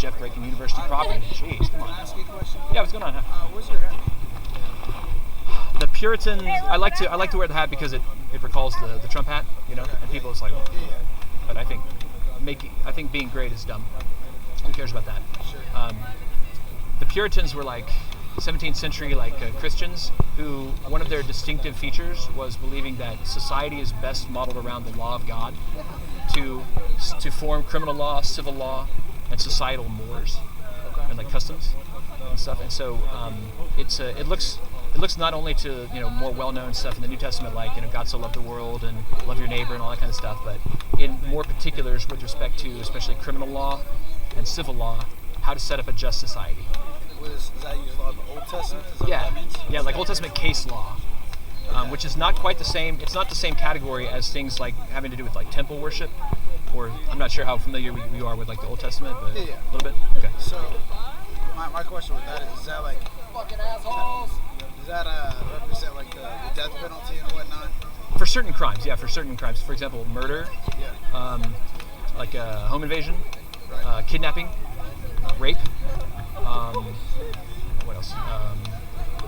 Jeff Braken University property. Jeez, come on. Can I ask you a question? Yeah, what's going on? Where's your hat? The Puritans. I like to wear the hat because it recalls the Trump hat, you know. And people it's like, well, but I think being great is dumb. Who cares about that? Sure. The Puritans were like 17th century Christians who one of their distinctive features was believing that society is best modeled around the law of God to form criminal law, civil law, and societal mores and like customs and stuff. And so it looks not only to more well-known stuff in the New Testament, like God so loved the world and love your neighbor and all that kind of stuff, but in more particulars with respect to especially criminal law and civil law, how to set up a just society. Does that use a lot of the Old Testament? Is that what that means? Yeah, like Old Testament case law, which is not quite the same. It's not the same category as things like having to do with like temple worship, or I'm not sure how familiar you are with like the Old Testament, but Yeah. a little bit. Okay. So, my question with that is that like, does that represent like the death penalty and whatnot? For certain crimes, yeah. For certain crimes, for example, murder, Yeah. like home invasion, Right. kidnapping, rape. What else?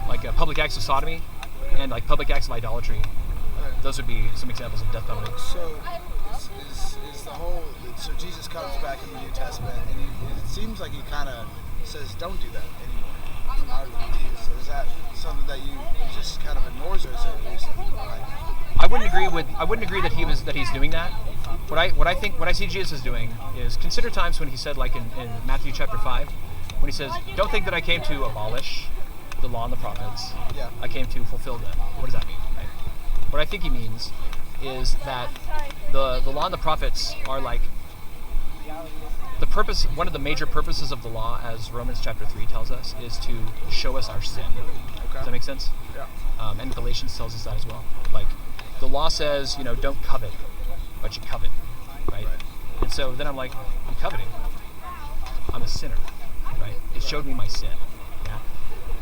Like public acts of sodomy and like public acts of idolatry. Those would be some examples of death penalty. So, is the whole so Jesus comes back in the New Testament and it seems like he kind of says don't do that anymore. Is that something that you just kind of ignores, or is there a reason? I wouldn't agree that he's doing that. What I see Jesus doing is consider times when he said, like in Matthew chapter 5, when he says, "Don't think that I came to abolish the law and the prophets. Yeah. I came to fulfill them." What does that mean? Right? What I think he means is that the law and the prophets are like the purpose. One of the major purposes of the law, as Romans chapter 3 tells us, is to show us our sin. Okay. Does that make sense? Yeah. And Galatians tells us that as well. Like the law says, don't covet, but you covet, right? And so then I'm like, I'm coveting. I'm a sinner, right? It showed me my sin. Yeah.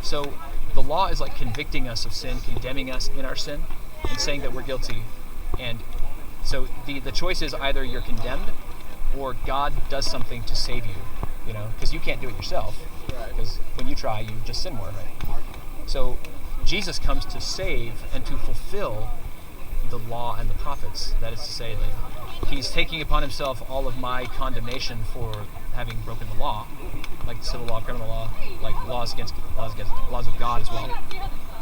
So the law is like convicting us of sin, condemning us in our sin, and saying that we're guilty. And so the choice is either you're condemned, or God does something to save you. Because you can't do it yourself. Because when you try, you just sin more, right? So Jesus comes to save and to fulfill the law and the prophets. That is to say, that he's taking upon himself all of my condemnation for having broken the law, like civil law, criminal law, like laws of God as well.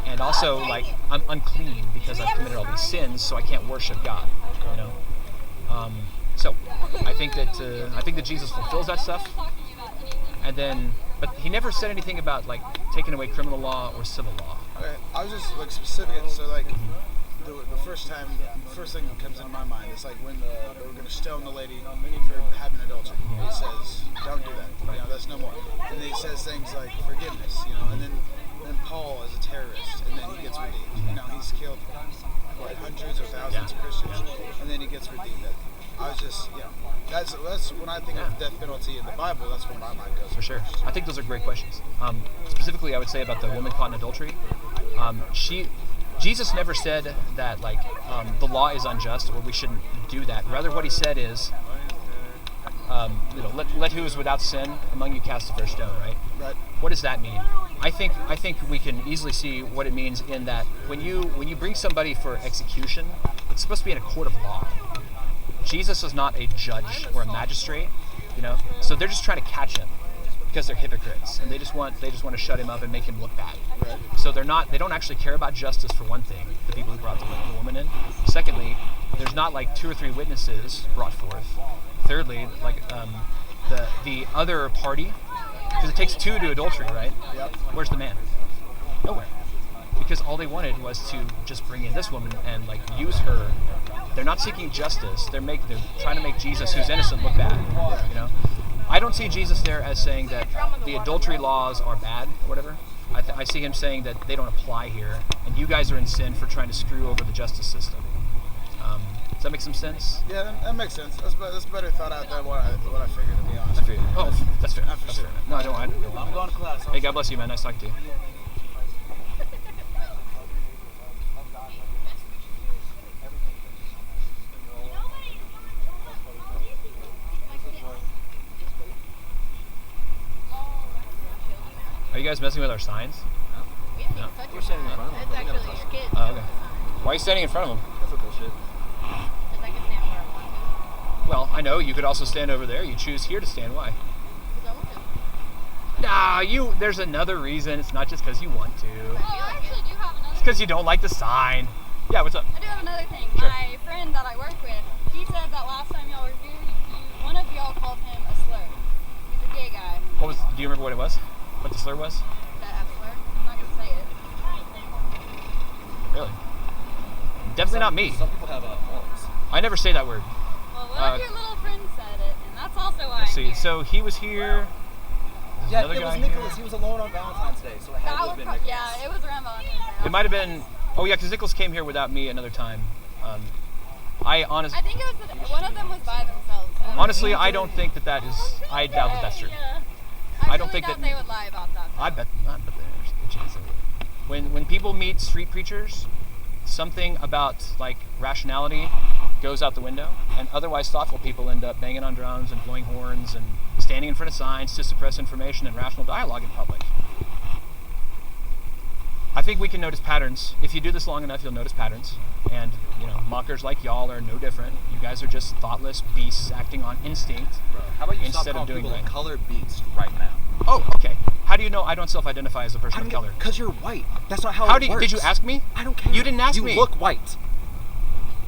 And also, like, I'm unclean because I've committed all these sins, so I can't worship God. So I think that Jesus fulfills that stuff. And then, but he never said anything about like taking away criminal law or civil law. Okay, I was just like specific. So like the first thing that comes into my mind is like when they were going to stone the lady for having adultery. He says, "Don't do that. That's no more." And he says things like forgiveness. And then Paul is a terrorist, and then he gets redeemed. He's killed hundreds or thousands of Christians, and then he gets redeemed. I was just, that's when I think of death penalty in the Bible, that's where my mind goes. For sure. I think those are great questions. Specifically, I would say about the woman caught in adultery. Jesus never said that like the law is unjust or we shouldn't do that. Rather, what he said is, let who is without sin among you cast the first stone. Right. Right. What does that mean? I think we can easily see what it means in that when you bring somebody for execution, it's supposed to be in a court of law. Jesus is not a judge or a magistrate, so they're just trying to catch him because they're hypocrites and they just want to shut him up and make him look bad. Right. So they don't actually care about justice, for one thing, the people who brought the woman in. Secondly, there's not like 2 or 3 witnesses brought forth. Thirdly, like the other party, because it takes 2 to do adultery, right? Yep. Where's the man? Nowhere. Because all they wanted was to just bring in this woman and like use her. They're not seeking justice. They're trying to make Jesus, who's innocent, look bad. I don't see Jesus there as saying that the adultery laws are bad or whatever. I see him saying that they don't apply here, and you guys are in sin for trying to screw over the justice system. Does that make some sense? Yeah, that makes sense. That's better thought out than what I figured, to be honest. That's fair. Not for sure. No, I don't. I'm going to class. Hey, God bless you, man. Nice talking to you. Are you guys messing with our signs? We haven't No. even touched We're standing in front of them. It's We gotta actually touch your kids. Oh, okay. Why are you standing in front of them? That's some bullshit. Because I can stand where I want to. Well, I know you could also stand over there. You choose here to stand. Why? Because I want to. Nah, there's another reason. It's not just because you want to. Oh, I actually do have another. It's because you don't like the sign. Yeah, what's up? I do have another thing. Sure. My friend that I work with, he said that last time y'all were here, one of y'all called him a slur. He's a gay guy. Do you remember what it was? What the slur was? That F slur. I'm not gonna say it. Really? Definitely not me. Some people have morals. I never say that word. Well, one of your little friends said it, and that's also why Let's I'm see. here. So he was here. There's Yeah, another it guy was here. Nicholas. He was alone on Valentine's Day, so it had to That have would been pro- Nicholas. yeah, it was around Valentine's Day. It might have been. Oh yeah, because Nicholas came here without me another time. I honestly. I think it was one of them was by themselves. So Honestly, I don't think that is. I doubt that that's true. Yeah. I I don't really think doubt that- they would lie about that. I bet not, but there's a chance of it. When people meet street preachers, something about like rationality goes out the window, and otherwise thoughtful people end up banging on drums and blowing horns and standing in front of signs to suppress information and rational dialogue in public. I think we can notice patterns. If you do this long enough, you'll notice patterns. And, mockers like y'all are no different. You guys are just thoughtless beasts acting on instinct. Bro, how about you Instead stop of calling doing people right. a color beast right now? Oh, okay. How do you know I don't self-identify as a person of color? Because you're white. That's not how How it works. did you ask me? I don't care. You didn't ask me. You look white.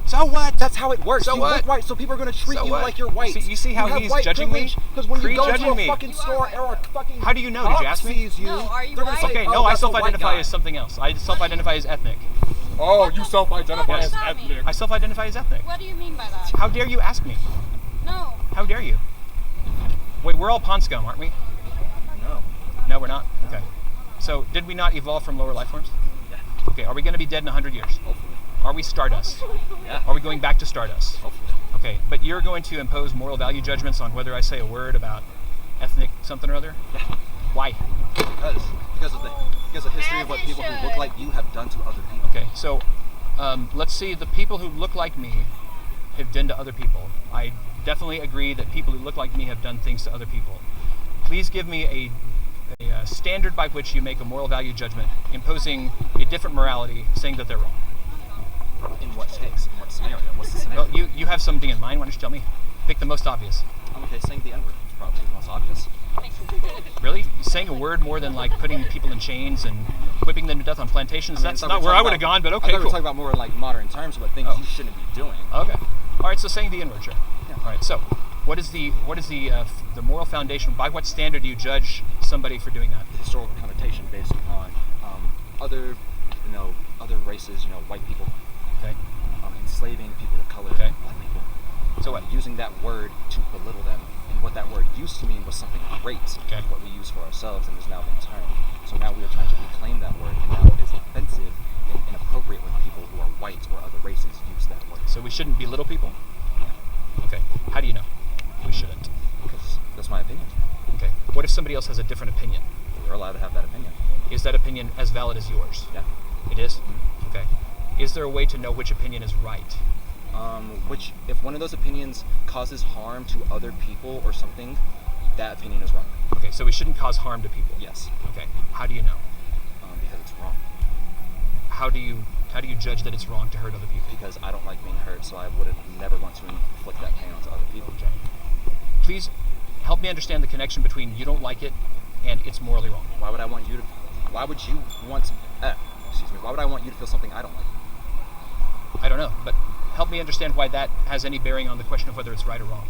So what? That's how it works. So you what? look white, so people are going to treat So you what? like you're white. See- you see how he's judging me? Because when you go to Prejudging a me. fucking store or a fucking How do you know? Did you ask me? sees you, No, are you they're gonna white? say, Okay, oh, no, I that's a white self-identify guy. as something else. I self-identify as ethnic. Oh, you self-identify Yes. as What does that mean? ethnic. I self-identify as ethnic. What do you mean by that? How dare you ask me? No. How dare you? Wait, we're all pond scum, aren't we? No. No, we're not? Okay. So, did we not evolve from lower life forms? Yeah. Okay, are we going to be dead in 100 years? Hopefully. Are we stardust? Yeah. Are we going back to stardust? Hopefully. Okay, but you're going to impose moral value judgments on whether I say a word about ethnic something or other? Yeah. Why? Because of history of what As it people who should. look like you have done to other people. Okay, so let's see, the people who look like me have done to other people. I definitely agree that people who look like me have done things to other people. Please give me a standard by which you make a moral value judgment, imposing a different morality, saying that they're wrong. In what case? In what scenario? What's the scenario? Well, you have something in mind. Why don't you tell me? Pick the most obvious. Okay, saying the N-word is probably the most obvious. Really? Saying a word more than like putting people in chains and whipping them to death on plantations? I mean, that's thought not we were where I talking would have about- gone, but I okay, thought we were cool. talking about more in like modern terms, but things Oh. you shouldn't be doing. Okay. All right. So saying the N-word, sure. Yeah. All right. So, what is the the moral foundation? By what standard do you judge somebody for doing that? Historical connotation based upon other races, white people, Okay. enslaving people of color, Okay. black people. So what? Using that word to belittle them, and what that word used to mean was something great, Okay. what we use for ourselves, and has now been turned. So now we are trying to reclaim that word, and now it is offensive and inappropriate when people who are white or other races use that word. So we shouldn't belittle people? Okay. How do you know? We shouldn't. Because that's my opinion. Okay. What if somebody else has a different opinion? We're allowed to have that opinion. Is that opinion as valid as yours? Yeah. It is? Okay. Is there a way to know which opinion is right? Which, if one of those opinions causes harm to other people or something, that opinion is wrong. Okay, so we shouldn't cause harm to people. Yes. Okay. How do you know? Because it's wrong. How do you judge that it's wrong to hurt other people? Because I don't like being hurt, so I would never want to inflict that pain onto other people. Okay. Please help me understand the connection between you don't like it and it's morally wrong. Why would you want you to feel something I don't like? I don't know, but help me understand why that has any bearing on the question of whether it's right or wrong.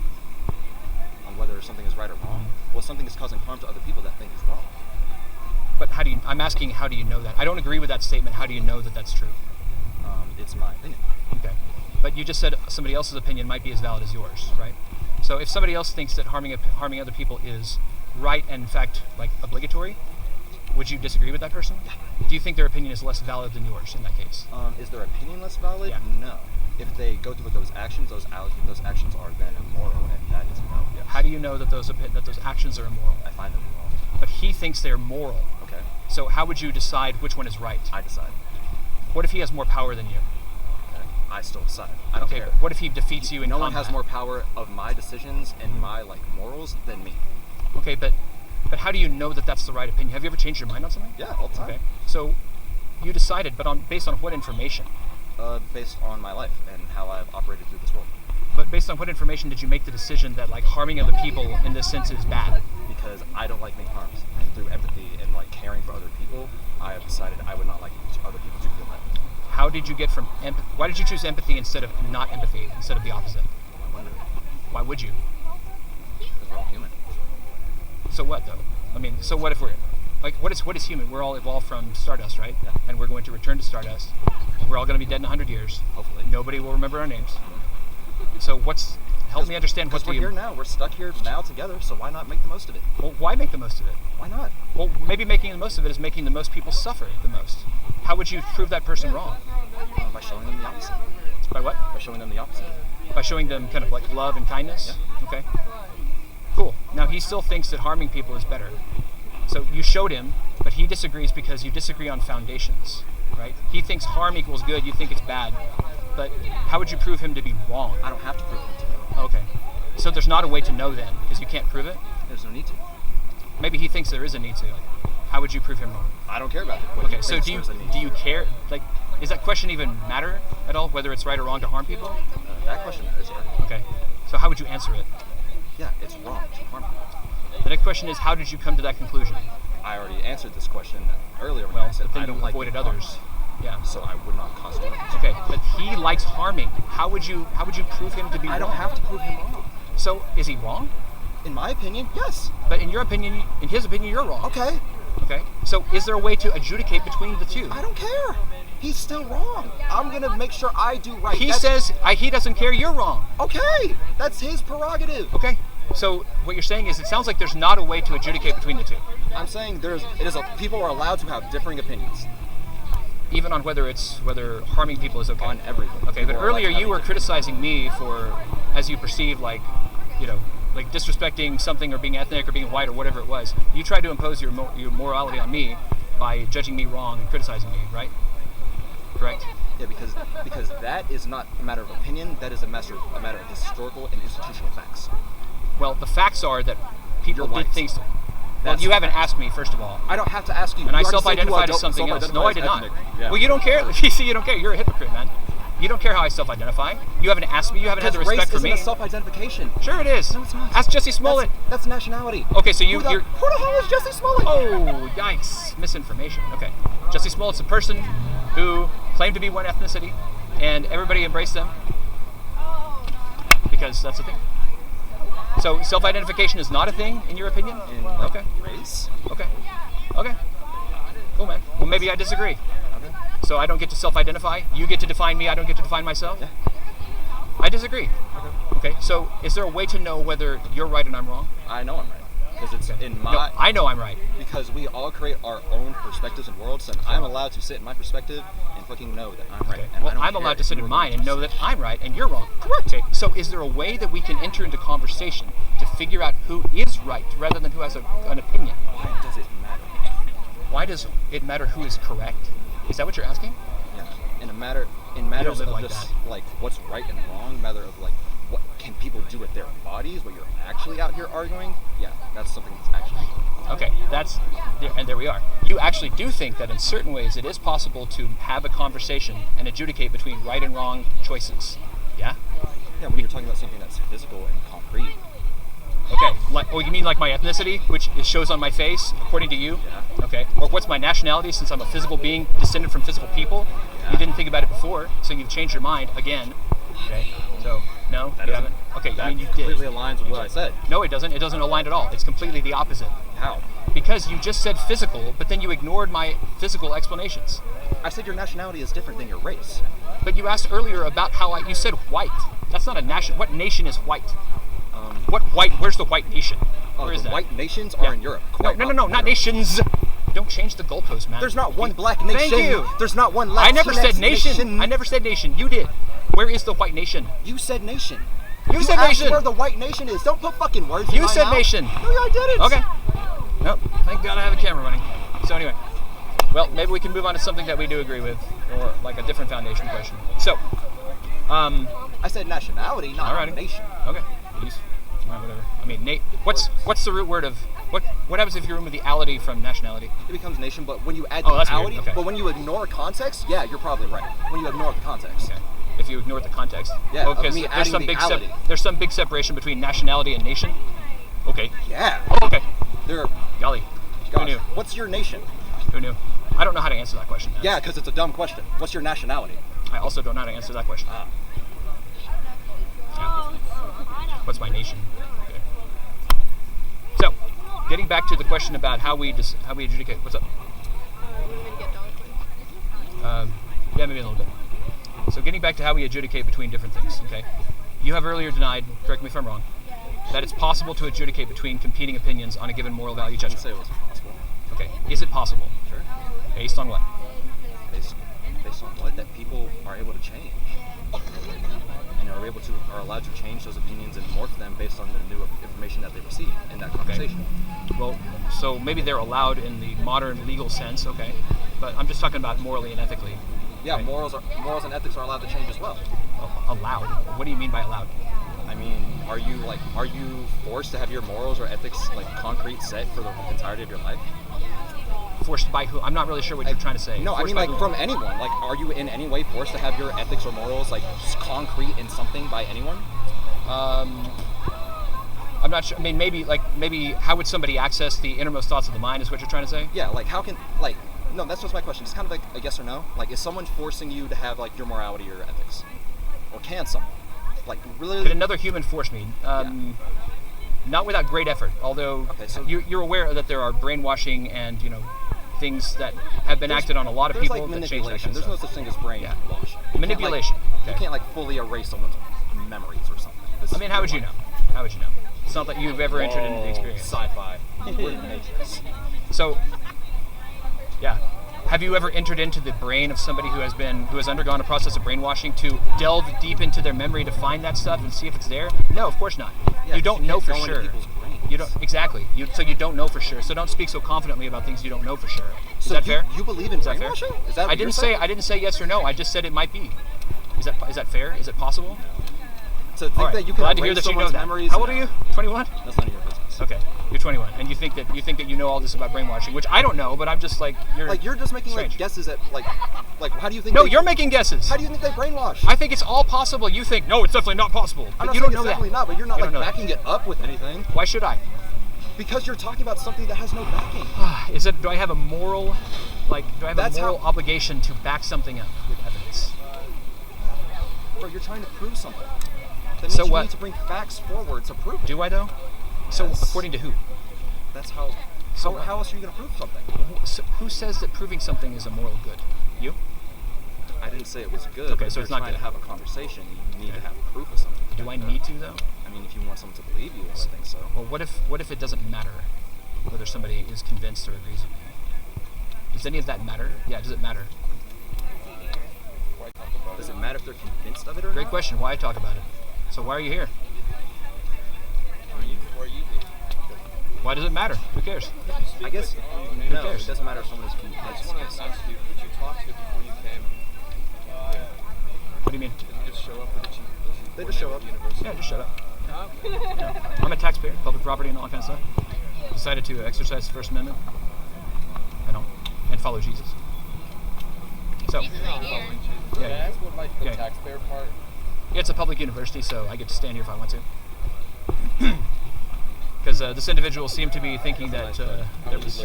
On whether something is right or wrong? Well, if something is causing harm to other people, that thing is wrong. But I'm asking, how do you know that? I don't agree with that statement. How do you know that that's true? It's my opinion. Okay. But you just said somebody else's opinion might be as valid as yours, right? So if somebody else thinks that harming other people is right and in fact like obligatory, would you disagree with that person? Yeah. Do you think their opinion is less valid than yours in that case? Is their opinion less valid? Yeah. No. If they go through with those actions actions are then immoral, and that is no. Yes. How do you know that those actions are immoral? I find them immoral. But he thinks they're moral. Okay. So how would you decide which one is right? I decide. What if he has more power than you? Okay. I still decide. I don't Okay, care. but what if he defeats you in No combat? one has more power of my decisions and my morals than me. Okay, but But how do you know that that's the right opinion? Have you ever changed your mind on something? Yeah, all the time. Okay. So you decided, but based on what information? Based on my life and how I've operated through this world. But based on what information did you make the decision that like harming other people in this sense is bad? Because I don't like being harmed, and through empathy and like caring for other people, I have decided I would not like other people to feel that. How did you get from empathy? Why did you choose empathy instead of not empathy, instead of the opposite? I wonder. Why would you? Because we're all human. So what though? I mean, so what if we're like, what is human? We're all evolved from stardust, right? Yeah. And we're going to return to stardust. We're all going to be dead in 100 years. Hopefully. Nobody will remember our names. So help me understand Because we're here now. We're stuck here now together, so why not make the most of it? Well, why make the most of it? Why not? Well, maybe making the most of it is making the most people suffer the most. How would you prove that person wrong? By showing them the opposite. By what? By showing them the opposite. By showing them kind of like love and kindness? Yeah. Okay. Cool. Now he still thinks that harming people is better. So you showed him, but he disagrees because you disagree on foundations, right? He thinks harm equals good, you think it's bad. But how would you prove him to be wrong? I don't have to prove it to them. Okay. So there's not a way to know then, because you can't prove it? There's no need to. Maybe he thinks there is a need to. How would you prove him wrong? I don't care about it. What Okay, he so thinks do there's a need. you care? Like, does that question even matter at all? Whether it's right or wrong to harm people? That question matters, yeah. Okay. So how would you answer it? Yeah, it's wrong to harm people. The next question is, how did you come to that conclusion? I already answered this question earlier when Well, I said but then I don't you like avoided being harmed, others. Yeah. so I would not cause damage. Okay, but he likes harming. How would you prove him to be wrong? I don't have to prove him wrong. So is he wrong? In my opinion, yes. But in your opinion, in his opinion, you're wrong. Okay. Okay. So is there a way to adjudicate between the two? I don't care. He's still wrong. I'm gonna make sure I do right. He says he doesn't care. You're wrong. Okay, that's his prerogative. Okay. So what you're saying is, it sounds like there's not a way to adjudicate between the two, I'm saying people are allowed to have differing opinions even on whether harming people is okay. on everything. Okay, but People are allowed earlier to have you were different- criticizing me for, as you perceive, like, like disrespecting something or being ethnic or being white or whatever it was. You tried to impose your morality on me by judging me wrong and criticizing me, right? Correct? Yeah, because that is not a matter of opinion. That is a matter of historical and institutional facts. Well, the facts are that people You're did white. things. Well, That's you the haven't facts. asked me, first of all. I don't have to ask you. And I You already said you self-identified as something else. No, I did not. self-identify as ethnic. Yeah. Well, you don't care. You see, you don't care. You're a hypocrite, man. You don't care how I self-identify. You haven't asked me. You haven't had the Because respect race for isn't me. a self-identification. Sure it is. No, it's not. Ask Jesse Smollett. That's nationality. Okay, so Who the hell is Jesse Smollett? Oh, yikes. Misinformation. Okay. Jesse Smollett's a person who claimed to be one ethnicity, and everybody embraced them because that's a thing. So self-identification is not a thing, in your opinion? In like Okay. race. Okay. Okay. Cool, man. Well, maybe I disagree. Okay. So I don't get to self-identify. You get to define me. I don't get to define myself. Yeah. I disagree. Okay. So is there a way to know whether you're right and I'm wrong? I know I'm right because it's Okay. in No, my. I know I'm right. Because we all create our own perspectives and worlds, and I'm allowed to sit in my perspective and fucking know that I'm right. Okay. And I Well, don't I'm care allowed to if sit you in are mine going and to know that I'm right and you're wrong. Correct. Okay. So is there a way that we can enter into conversation to figure out who is right rather than who has an opinion? Why does it matter? Why does it matter who is correct? Is that what you're asking? Yeah. In matters live of like just that. like what's right and wrong, matter of like what can people do with their bodies, what you're actually out here arguing. Yeah, that's something that's actually. Okay, there we are. You actually do think that in certain ways it is possible to have a conversation and adjudicate between right and wrong choices. Yeah? Yeah, when you're talking about something that's physical and concrete. Okay. You mean like my ethnicity, which shows on my face, according to you? Yeah. Okay. Or what's my nationality, since I'm a physical being descended from physical people? Yeah. You didn't think about it before, so you've changed your mind again. Okay. So, no, That you doesn't- haven't? Okay, that I mean you did. completely aligns with what I said. No, it doesn't. It doesn't align at all. It's completely the opposite. How? Because you just said physical, but then you ignored my physical explanations. I said your nationality is different than your race. But you asked earlier about how you said white. That's not a nation. What nation is white? What white? Where's the white nation? Where is the that? white nations Yeah. are in Europe. No, not Europe. nations. Don't change the goalpost, man. There's not one black nation. Thank you. There's not one I never said Latinx nation. I never said nation. You did. Where is the white nation? You said nation. You said asked nation. where the white nation is. Don't put fucking words in You my said mouth. nation. No, I didn't. Okay. Nope. Thank God I have a camera running. So anyway, well, maybe we can move on to something that we do agree with, or like a different foundation question. So, I said nationality, not alrighty. nation. Okay. Peace. All right, whatever. I mean, what's the root word of What happens if you remove the ality from nationality? It becomes nation, but when you add Oh, the that's weird. ality, Okay. but when you ignore context, yeah, you're probably right. When you ignore the context. Okay. If you ignore the context. Yeah, of because me adding the ality. there's some big separation between nationality and nation. Okay. Yeah. Oh, okay. There. Golly. Gosh, Who knew? what's your nation? Who knew? I don't know how to answer that question. Yeah, because it's a dumb question. What's your nationality? I also don't know how to answer that question. Ah. Yeah. What's my nation? Okay. So, getting back to the question about how we adjudicate. What's up? Women get dog food. Yeah, maybe a little bit. So, getting back to how we adjudicate between different things. Okay. You have earlier denied, correct me if I'm wrong, that it's possible to adjudicate between competing opinions on a given moral value I didn't judgment. say it wasn't possible. Okay. Is it possible? Sure. Based on what? Based on what? That people are able to change. And are allowed to change those opinions and morph them based on the new information that they receive in that conversation. Well, so maybe they're allowed in the modern legal sense, okay, but I'm just talking about morally and ethically. Yeah, right? morals and ethics are allowed to change as well. Allowed? What do you mean by allowed? I mean, are you forced to have your morals or ethics like concrete set for the entirety of your life? Forced by who? I'm not really sure what you're trying to say. No, I Forced mean by like who? from anyone. Like, are you in any way forced to have your ethics or morals like concrete in something by anyone? I'm not sure. I mean, maybe how would somebody access the innermost thoughts of the mind? Is what you're trying to say? Yeah, like how can no, that's just my question. It's kind of like a yes or no. Like, is someone forcing you to have like your morality or ethics, or can someone? Like really? Could another human force me? Not without great effort. Although Okay, so- you're aware that there are brainwashing and things that have been acted on a lot of There's people like that change that manipulation. kind of There's no stuff. such thing as brainwash. Yeah. Manipulation. You can't like fully erase someone's memories or something. I mean, how would you know? How would you know? It's not that you've ever entered into the experience. Sci-fi. We're in the Matrix. So, yeah. Have you ever entered into the brain of somebody who has undergone a process of brainwashing to delve deep into their memory to find that stuff and see if it's there? No, of course not. Yeah, you don't know can't for go into sure. people's brains. You don't exactly. So you don't know for sure. So don't speak so confidently about things you don't know for sure. Is So that fair? You believe in Is that fair? brainwashing? Is that I what you're didn't saying? say yes or no. I just said it might be. Is that fair? Is it possible? To think All right. that you can Glad to hear erase that you know someone's that. memories. How old are you? 21? That's none of your business. Okay, you're 21, and you think that you know all this about brainwashing, which I don't know, but I'm just like You're just making strange. like guesses at like how do you think? No, they, you're making guesses. How do you think they brainwash? I think it's all possible. You think no, it's definitely not possible, I'm but not you saying don't know it's that. definitely not, but you're not You like don't know backing it up with anything Why should I? because you're talking about something that has no backing. Do I have a moral, That's obligation to back something up with evidence? Bro, you're trying to prove something. That means So you what? need to bring facts forward to prove it. Do I though? So Yes. according to who? That's how. So how else are you going to prove something? So who says that proving something is a moral good? You? I didn't say it was good. Okay, but so if it's you're not trying good. to have a conversation, you need Okay. to have proof of something. Do I need to though? I mean, if you want someone to believe you, I would think so. Well, what if it doesn't matter whether somebody is convinced or agrees with me? Does any of that matter? Yeah, does it matter? Does it matter if they're convinced of it or Great not? question. Why talk about it? So why are you here? Why does it matter? Who cares? I guess no. cares? It doesn't matter if someone is convinced. I just want to ask you, did you talk to before you came? What do you mean? Did you just show up or did you They just show up. University? Yeah, just shut up. Yeah. I'm a taxpayer, public property and all that kind of stuff. Decided to exercise the First Amendment. And follow Jesus. So, Jesus ain't here. Can I ask what like the Yeah. taxpayer part? yeah, it's a public university, so I get to stand here if I want to. Because this individual seemed to be thinking that there was,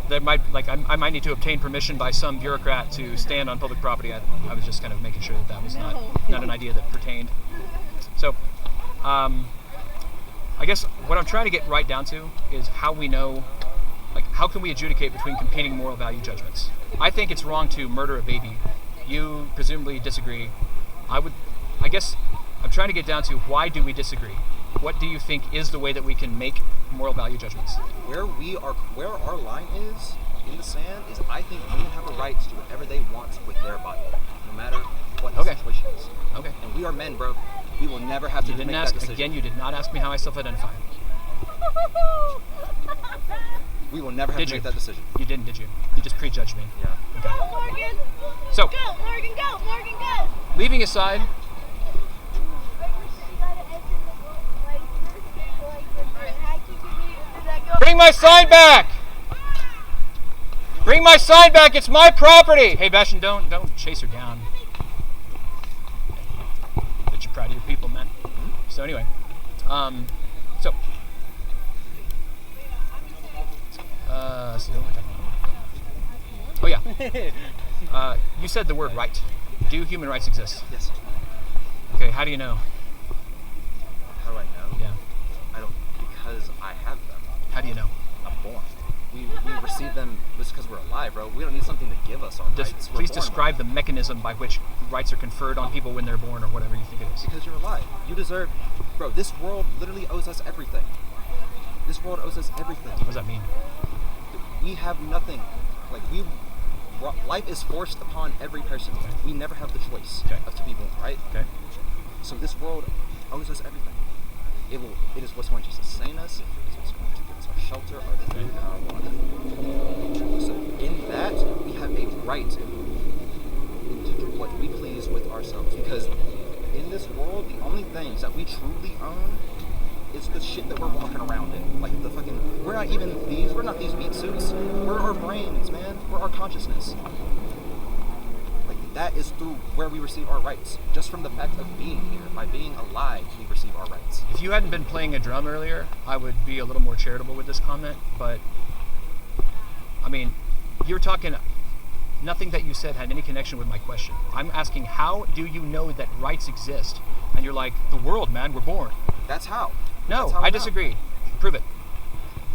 there might, I might need to obtain permission by some bureaucrat to stand on public property. I was just kind of making sure that was not an idea that pertained. So, I guess what I'm trying to get right down to is how we know, how can we adjudicate between competing moral value judgments? I think it's wrong to murder a baby. You presumably disagree. I guess I'm trying to get down to why do we disagree? What do you think is the way that we can make moral value judgments? Where our line is in the sand is I think women have a right to do whatever they want with their body, no matter what the Okay. situation is. Okay. And we are men, bro. We will never have to You didn't make ask that decision. again. You did not ask me how I self-identify. We will never have Did to you? make that decision. You didn't, did you? You just prejudged me. Yeah. Go, Morgan! So, Go, Morgan, go! Morgan, go! leaving aside, my sign back! Bring my sign back, it's my property! Hey, Bastion, don't chase her down. Bet you're proud of your people, man. So anyway, so, let's see, what am I talking about? Oh yeah, you said the word right. Do human rights exist? Yes. Okay, how do you know? How do I know? Yeah. I don't, because I have them. How do you know? I'm born. We receive them just because we're alive, bro. We don't need something to give us our rights. We're Please born describe with the mechanism by which rights are conferred on people when they're born, or whatever you think it is. because you're alive. You deserve, bro. This world literally owes us everything. This world owes us everything. What does that mean? We have nothing. Like life is forced upon every person. Okay. We never have the choice Okay. of to be born, right? Okay. So this world owes us everything. It is what's going to sustain us. It's what's going to give us our shelter, our food, and our water. So in that, we have a right to do what we please with ourselves. Because in this world, the only things that we truly own is the shit that we're walking around in. Like the fucking, we're not these meat suits. We're our brains, man. We're our consciousness. That is through where we receive our rights. Just from the fact of being here. By being alive, we receive our rights. If you hadn't been playing a drum earlier, I would be a little more charitable with this comment, but I mean, you're talking, nothing that you said had any connection with my question. I'm asking, how do you know that rights exist? And you're like, the world, man, we're born. That's how. No, That's how I disagree. Prove it.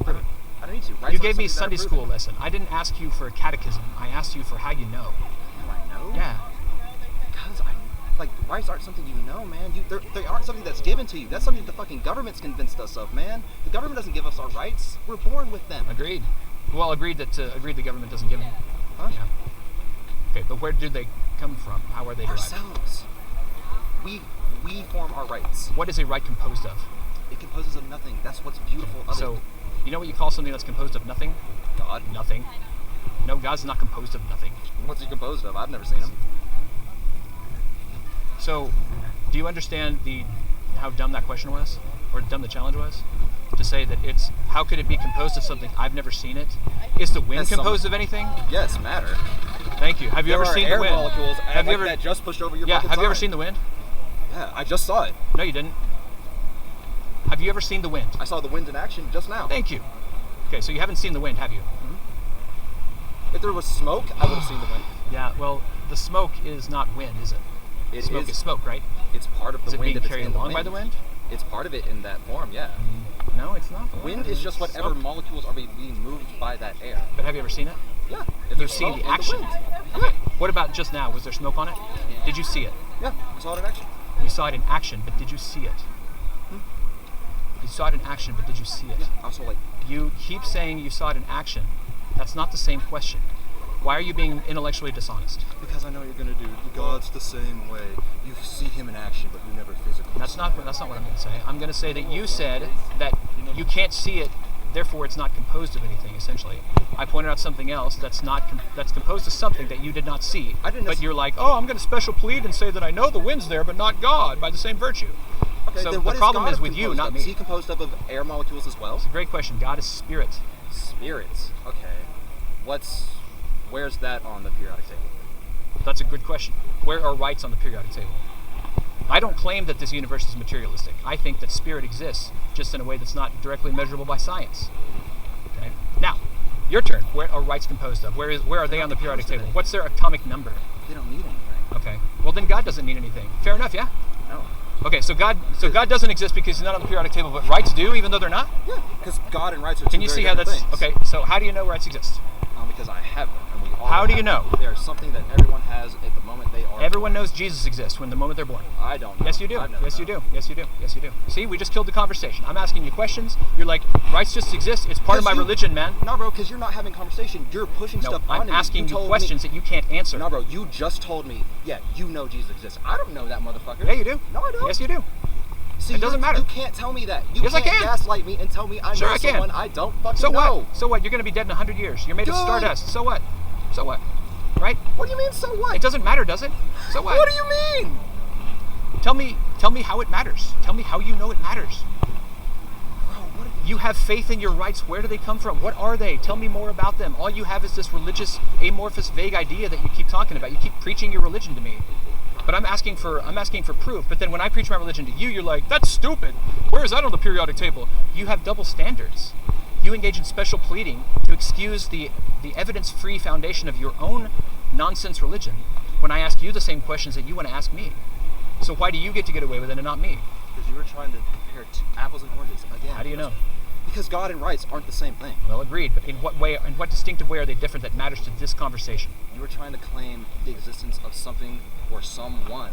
Prove it. I don't need to. Rights You are gave me a something Sunday that are school proven. lesson. I didn't ask you for a catechism. I asked you for how you know. Do I know? Yeah. Because rights aren't something you know, man. They aren't something that's given to you. That's something the fucking government's convinced us of, man. The government doesn't give us our rights. We're born with them. Agreed. Well, agreed the government doesn't give them. Huh? Yeah. Okay, but where do they come from? How are they derived? Ourselves. We form our rights. What is a right composed of? It composes of nothing. That's what's beautiful of So, it. you know what you call something that's composed of nothing? God. Nothing. No, God's not composed of nothing. What's he composed of? I've never seen him. So, do you understand how dumb that question was? Or dumb the challenge was? To say that it's, how could it be composed of something I've never seen it? Is the wind As composed of anything? Yes, matter. Thank you. Have you ever seen the wind? Molecules Have you ever that just pushed over your Yeah, fucking have you ever sign. seen the wind? Yeah, I just saw it. No, you didn't. Have you ever seen the wind? I saw the wind in action just now. Thank you. Okay, so you haven't seen the wind, have you? If there was smoke, I would have seen the wind. Yeah, well, the smoke is not wind, is it? Smoke is smoke, right? It's part of the Is it wind. being if it's carried in the along by the wind? It's part of it in that form, yeah. No, it's not. Wind is just whatever Smoke. molecules are being moved by that air. But have you ever seen it? Yeah. You've If there's seen smoke the in action. wind. Okay. What about just now? Was there smoke on it? Did you see it? Yeah, I saw it in action. You saw it in action, but did you see it? You saw it in action, but did you see it? Yeah, I also like. You keep saying you saw it in action. That's not the same question. Why are you being intellectually dishonest? Because I know what you're gonna do. God's the same way. You see him in action, but you never physically. That's not what I'm going to say. I'm going to say that you said that you can't see it, therefore it's not composed of anything. Essentially, I pointed out something else that's that's composed of something that you did not see. I didn't But you're like, oh, I'm going to special plead and say that I know the wind's there, but not God by the same virtue. Okay, So then the what problem God is with you, composed not of? me. Is he composed of air molecules as well? It's a great question. God is spirit. Spirits. Okay. Where's that on the periodic table? That's a good question. Where are rights on the periodic table? I don't claim that this universe is materialistic. I think that spirit exists, just in a way that's not directly measurable by science. Okay. Now, your turn. Where are rights composed of? Where are they on the periodic table? What's their atomic number? They don't need anything. Okay. Well, then God doesn't need anything. Fair enough, yeah? No. Okay, so God doesn't exist because he's not on the periodic table, but rights do, even though they're not? Yeah, because God and rights are two Can you very see how different that's... things. Okay, so how do you know rights exist? Because I have them, and we all How do have you know? them. There's something that everyone has at the moment they are. Everyone knows Jesus exists when the moment they're born. I don't know. Yes, you do. I've never Yes, you known. do. Yes, you do. Yes, you do. See, we just killed the conversation. I'm asking you questions. You're like, rights just exist. It's part of my religion, man. No, bro, because you're not having conversation. You're pushing No, stuff I'm onto me. asking you told questions me, that you can't answer. No, bro, you just told me, yeah, you know Jesus exists. I don't know that motherfucker. Yeah, you do. No, I don't. Yes, you do. See, It doesn't matter. You can't tell me that. You Yes, I can't can. gaslight me and tell me I Sure, know I can. someone I don't fucking So know. what? So what? You're going to be dead in 100 years. You're made of Dude. stardust. So what? So what? Right? What do you mean, so what? It doesn't matter, does it? So what? What do you mean? Tell me how it matters. Tell me how you know it matters. Bro, what You have faith in your rights. Where do they come from? What are they? Tell me more about them. All you have is this religious, amorphous, vague idea that you keep talking about. You keep preaching your religion to me. But I'm asking for proof. But then when I preach my religion to you, you're like, that's stupid. Where is that on the periodic table? You have double standards. You engage in special pleading to excuse the evidence-free foundation of your own nonsense religion when I ask you the same questions that you want to ask me. So why do you get to get away with it and not me? Because you were trying to compare apples and oranges again. How do you know? Because God and rights aren't the same thing. Well, agreed. But in what way, in what distinctive way are they different that matters to this conversation? You were trying to claim the existence of something or someone.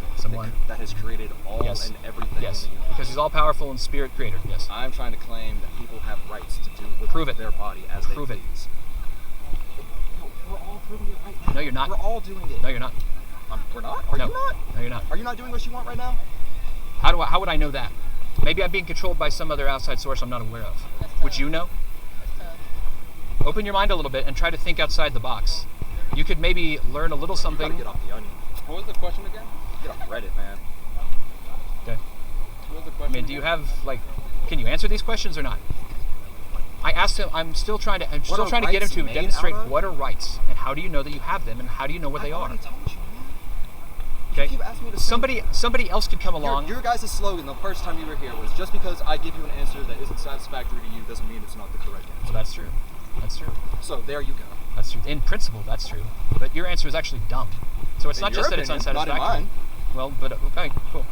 That has created all Yes. and everything Yes, in the universe. because he's all-powerful and spirit creator. Yes. I'm trying to claim that people have rights to do with Prove it. their body as Prove they it. please. No, we're all proving it right now. No, you're not. We're all doing it. No, you're not. We're not? Are No. you not? No, you're not. Are you not doing what you want right now? How would I know that? Maybe I'm being controlled by some other outside source I'm not aware of. Would you know? Open your mind a little bit and try to think outside the box. You could maybe learn a little You something. gotta get off the onion. What was the question again? Get off Reddit, man. Okay. What was the I question? mean, do you have can you answer these questions or not? I asked him. I'm still trying to get him rights to made demonstrate out of? what are rights and how do you know that you have them and how do you know what they I are? already told you, man. Okay. You keep asking me the same Somebody else could come along. Your guys' slogan the first time you were here was, just because I give you an answer that isn't satisfactory to you doesn't mean it's not the correct Well, answer. that's true. That's true. So there you go. That's true. In principle, that's true. But your answer is actually dumb. So it's In not your just that it's opinion, not in unsatisfactory. mine. Well, but okay, cool.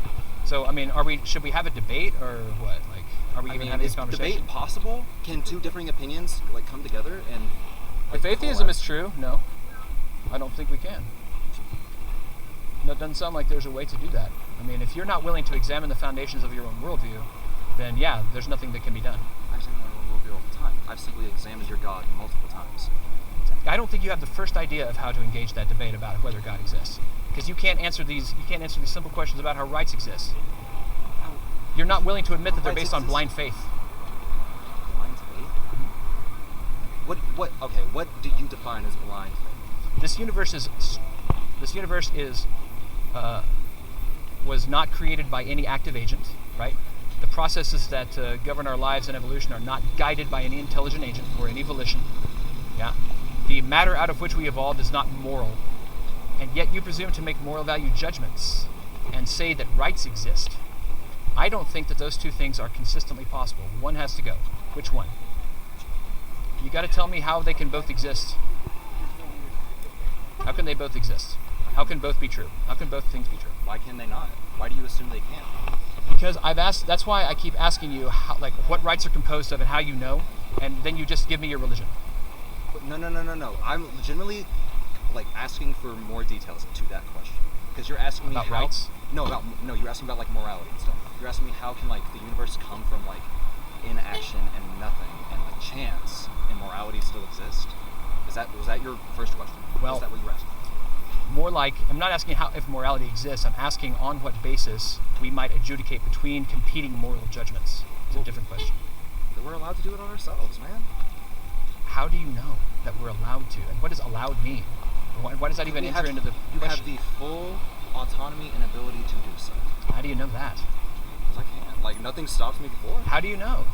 So I mean, should we have a debate or what? Like, are we even having is this conversation? debate possible? Can two differing opinions come together and If atheism is true, no, I don't think we can. No, it doesn't sound like there's a way to do that. I mean, if you're not willing to examine the foundations of your own worldview, then yeah, there's nothing that can be done. I examine my own worldview all the time. I've simply examined your God multiple times. I don't think you have the first idea of how to engage that debate about whether God exists, because you can't answer these simple questions about how rights exist. You're not willing to admit that they're based on blind faith. Blind faith? What do you define as blind faith? This universe was not created by any active agent, right? The processes that govern our lives and evolution are not guided by any intelligent agent or any volition. Yeah. The matter out of which we evolved is not moral, and yet you presume to make moral value judgments and say that rights exist. I don't think that those two things are consistently possible. One has to go. Which one? You got to tell me how they can both exist. How can they both exist? How can both be true? How can both things be true? Why can they not? Why do you assume they can't? Because I've asked. That's why I keep asking you, what rights are composed of and how you know, and then you just give me your religion. No. I'm legitimately asking for more details to that question. Because you're asking me About how rights? No, you're asking about morality and stuff. You're asking me how can the universe come from inaction and nothing and chance and morality still exist? Was that your first question? Well, is that what you were asking? More like, I'm not asking if morality exists. I'm asking on what basis we might adjudicate between competing moral judgments. It's a different question. That we're allowed to do it on ourselves, man. How do you know that we're allowed to? And what does allowed mean? Why does that even enter into the You question? have the full autonomy and ability to do so. How do you know that? Because I can. Nothing stops me before. How do you know?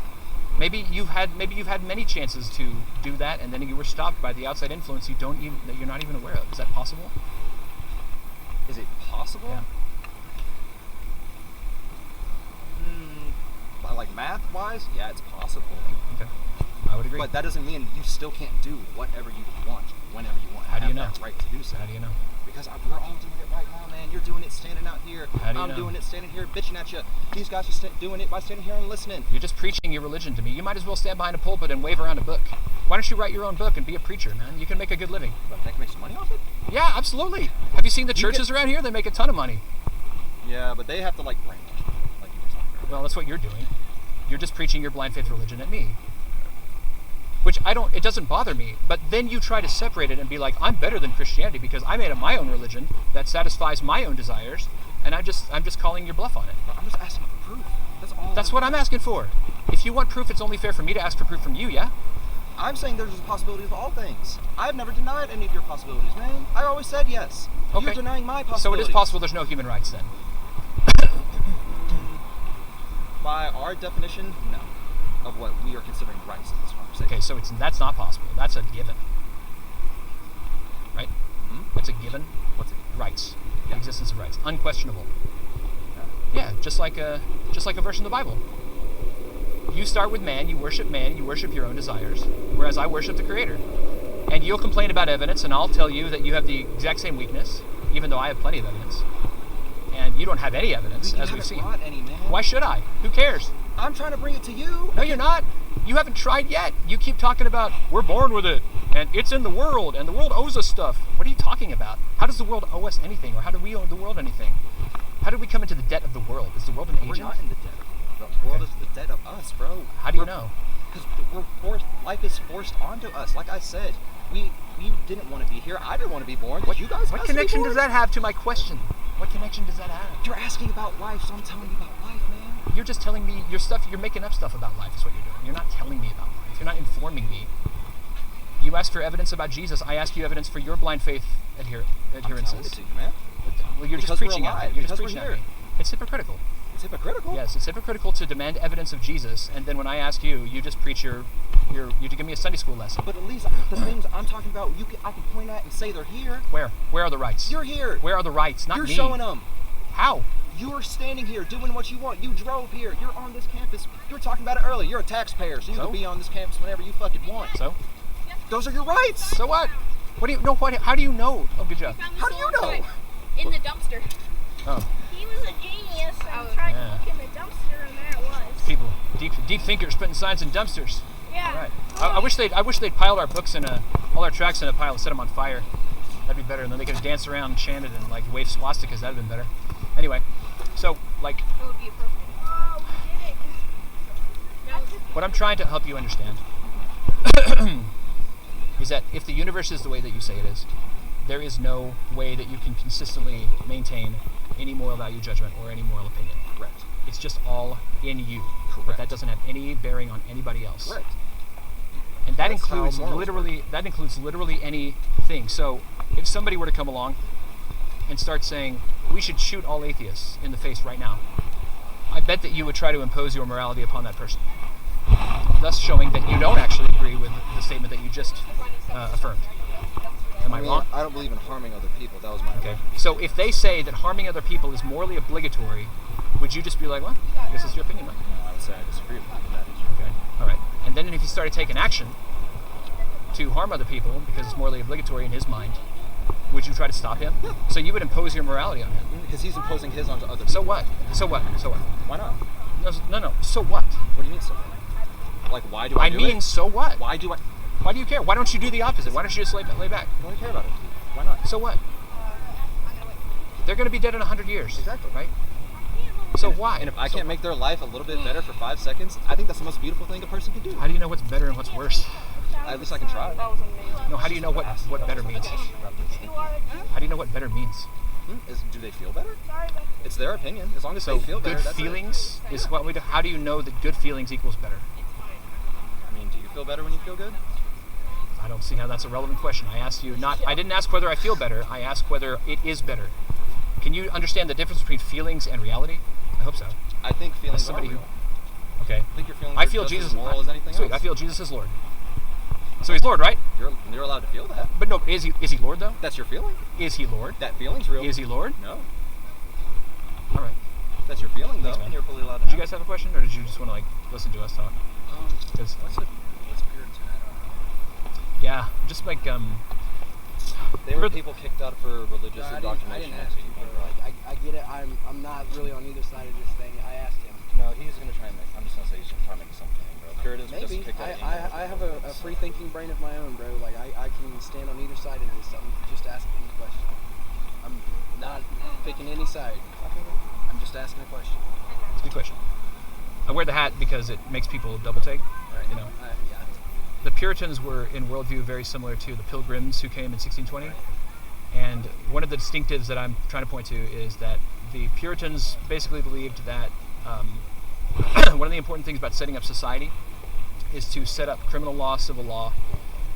Maybe you've had many chances to do that, and then you were stopped by the outside influence that you're not even aware of. Is that possible? Is it possible? Yeah. Math-wise, yeah, it's possible. Okay. I would agree. But that doesn't mean you still can't do whatever you want, whenever you want. How do you know? Have that right to do so. How do you know? Because we're all doing it right now, man. You're doing it standing out here. How do you I'm know? doing it standing here bitching at you. These guys are doing it by standing here and listening. You're just preaching your religion to me. You might as well stand behind a pulpit and wave around a book. Why don't you write your own book and be a preacher, man? You can make a good living. But they can make some money off it? Yeah, absolutely. Have you seen the churches around here? They make a ton of money. Yeah, but they have to brainwash you, like you were talking about. Well, that's what you're doing. You're just preaching your blind faith religion at me. Which it doesn't bother me, but then you try to separate it and be like, I'm better than Christianity because I made my own religion that satisfies my own desires, and I'm just calling your bluff on it. I'm just asking for proof. That's all. That's what I'm asking for. If you want proof, it's only fair for me to ask for proof from you, yeah? I'm saying there's possibilities of all things. I've never denied any of your possibilities, man. I always said yes. Okay. You're denying my So possibilities. it is possible there's no human rights then. By our definition, no. of what we are considering rights in this conversation. Okay, so that's not possible. That's a given. Right? That's a given. What's it? Rights. The existence of rights. Unquestionable. Yeah. Yeah, just like a verse in the Bible. You start with man, you worship your own desires, whereas I worship the Creator. And you'll complain about evidence, and I'll tell you that you have the exact same weakness, even though I have plenty of evidence. And you don't have any evidence, as we've seen. Brought any, man. Why should I? Who cares? I'm trying to bring it to you. No, you're not. You haven't tried yet. You keep talking about, we're born with it, and it's in the world, and the world owes us stuff. What are you talking about? How does the world owe us anything, or how do we owe the world anything? How did we come into the debt of the world? Is the world an We're agent? not in the debt. The world Okay. is the debt of us, bro. How do you know? Because we're forced. Life is forced onto us. Like I said, we didn't want to be here. I didn't want to be born. Did you guys? What ask to be connection born? does that have to my question? What connection does that have? You're asking about life, so I'm telling you about life, man. You're just telling me your stuff. You're making up stuff about life. Is what you're doing. You're not telling me about life. You're not informing me. You asked for evidence about Jesus. I ask you evidence for your blind faith I'm telling it adherences. to you, man. Well, you're just Because we're preaching at alive, me. You're just because preaching we're at me. It's hypocritical. It's hypocritical. Yes, it's hypocritical to demand evidence of Jesus, and then when I ask you, you just preach you give me a Sunday school lesson. But at least the things I'm talking about, I can point at and say they're here. Where are the rights? You're here. Where are the rights? Not You're me. showing them. How? You're standing here doing what you want. You drove here. You're on this campus. You were talking about it earlier. You're a taxpayer, so you So? can be on this campus whenever you fucking want. So? Those are your rights. So what? What do you know? How do you know? Oh, good job. How do you know? In the dumpster. Oh, He was a genius and Oh, tried yeah. to look in the dumpster, and there it was. people, deep thinkers putting signs in dumpsters. Yeah. Right. I wish they'd piled our books in all our tracks in a pile and set them on fire. That'd be better, and then they could dance around and chant it and like wave swastikas. That'd have been better. Anyway, so like That would be appropriate. Oh, we did it. That was what I'm trying to help you understand is that if the universe is the way that you say it is, there is no way that you can consistently maintain any moral value judgment or any moral opinion. Correct. It's just all in you. But Correct. that doesn't have any bearing on anybody else. Correct. And that That's how includes morals literally anything. So if somebody were to come along and start saying we should shoot all atheists in the face right now, I bet that you would try to impose your morality upon that person, thus showing that you don't actually agree with the statement that you just affirmed. Am I wrong? I don't believe in harming other people. That was my Okay. So if they say that harming other people is morally obligatory, would you just be like, well, I guess it's your opinion, right? No, I would say I disagree with you. That is Okay. All right. And then if he started taking action to harm other people because it's morally obligatory in his mind, would you try to stop him? So you would impose your morality on him. because he's imposing his onto other people. So what? So what? So what? Why not? No. So what? What do you mean so? Like, why do I do it? So what? Why do I? Why do you care? Why don't you do the opposite? Why don't you just lay back? I don't care about it. Why not? So what? They're going to be dead in 100 years. Exactly. Right? So why? And if I can't make their life a little bit better for 5 seconds, I think that's the most beautiful thing a person can do. How do you know what's better and what's worse? At least I can try. That was amazing. No, how do you know what better means? How do you know what better means? Do they feel better? It's their opinion. As long as So they feel better, good that's it. feelings is what we do. How do you know that good feelings equals better? I mean, do you feel better when you feel good? I don't see how that's a relevant question. I asked you not. I didn't ask whether I feel better. I asked whether it is better. Can you understand the difference between feelings and reality? I hope so. I think As feelings somebody are who, real. okay, I think your feelings I are feel just Jesus. as moral as anything Sweet. else. I feel Jesus is Lord. So he's Lord, right? You're allowed to feel that. But no, is he Lord though? That's your feeling. Is he Lord? That feeling's real. Is he Lord? No. All right. That's your feeling, though, Thanks, man. and you're fully allowed to Did you have guys have a question, or did you just want to like listen to us talk? 'Cause- What's Puritan? yeah, just like They were Remember- people kicked out for religious I indoctrination. didn't ask you, bro. Like, I get it. I'm not really on either side of this thing. I asked him. No, he's gonna try and make. I'm just gonna say he's gonna try and make something, bro. Puritans were Maybe. just kicked out. I have a free thinking brain of my own, bro. Like I can stand on either side of this. I'm just asking a question. I'm not picking any side. I'm just asking a question. it's a good question. I wear the hat because it makes people double take. Right. You know, Yeah. the Puritans were in worldview very similar to the Pilgrims who came in 1620. And one of the distinctives that I'm trying to point to is that the Puritans basically believed that one of the important things about setting up society is to set up criminal law, civil law,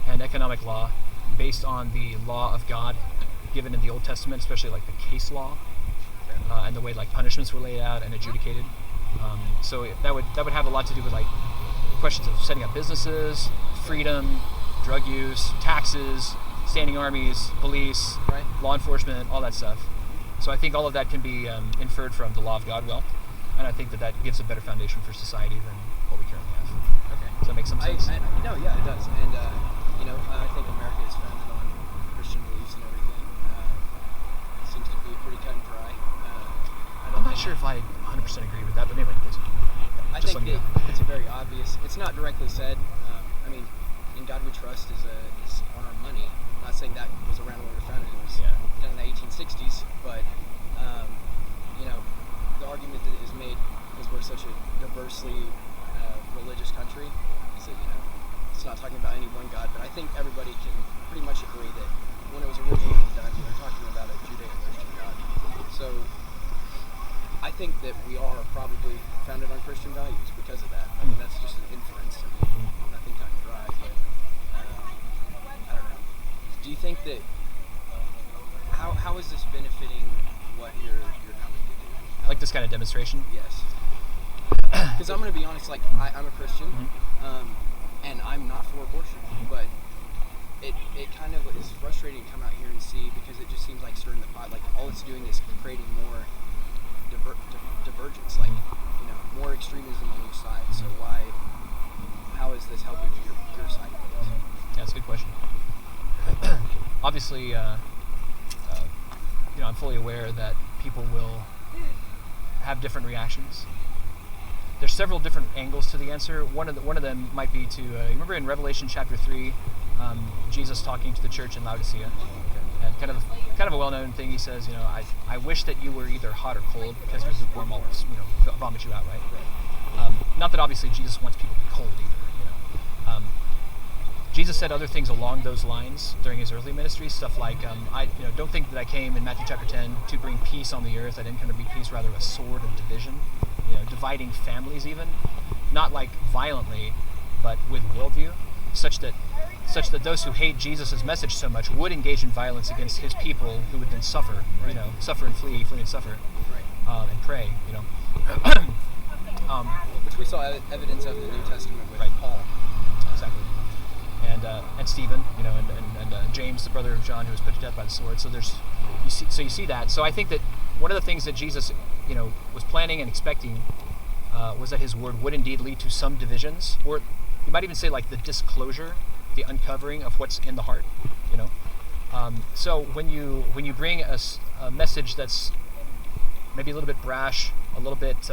and economic law based on the law of God given in the Old Testament, especially like the case law and the way like punishments were laid out and adjudicated. So that would have a lot to do with like questions of setting up businesses, freedom, drug use, taxes, standing armies, police, Right. law enforcement, all that stuff. So I think all of that can be inferred from the law of God will, and I think that gives a better foundation for society than what we currently have. Okay. Does that make some sense? No, yeah, it does. And, I think America is founded on Christian beliefs and everything. It seems to be pretty cut and dry. I'm not sure if I 100% agree with that, but anyway, please. I think it's a very obvious. It's not directly said. In God We Trust is on our money. I'm not saying that was around when we were founded. It was done in the 1860s, but the argument that is made because we're such a diversely religious country is that it's not talking about any one God, but I think everybody can pretty much agree that when it was originally done, we were talking about a Judeo-Christian God. So I think that we are probably founded on Christian values because of that. I mean, that's just an inference. I mean, nothing cut and dry, but I don't know. Do you think that how is this benefiting what you're coming to do? Like this kind of demonstration? Yes. Because I'm going to be honest, like I'm a Christian, and I'm not for abortion, but it kind of is frustrating to come out here and see because it just seems like stirring the pot. Like all it's doing is creating more divergence, like more extremism on each side. So how is this helping your side of it? Yeah, that's a good question. Obviously, I'm fully aware that people will have different reactions. There's several different angles to the answer. One of them might be to remember in Revelation chapter 3, Jesus talking to the church in Laodicea, and kind of a well-known thing. He says, I wish that you were either hot or cold because you're lukewarm, I'll vomit you out, right? Not that obviously Jesus wants people to be cold either. Jesus said other things along those lines during his earthly ministry, stuff like, don't think that I came in Matthew chapter 10 to bring peace on the earth. I didn't come to bring peace, rather a sword of division, dividing families even, not like violently, but with worldview, such that those who hate Jesus' message so much would engage in violence against his people, who would then suffer, suffer and flee and suffer, and pray, Which we saw evidence of in the New Testament with Paul. Exactly. And Stephen, and James, the brother of John, who was put to death by the sword. So you see that. So I think that one of the things that Jesus, was planning and expecting was that his word would indeed lead to some divisions, or you might even say like the disclosure, the uncovering of what's in the heart. So when you bring a message that's maybe a little bit brash, a little bit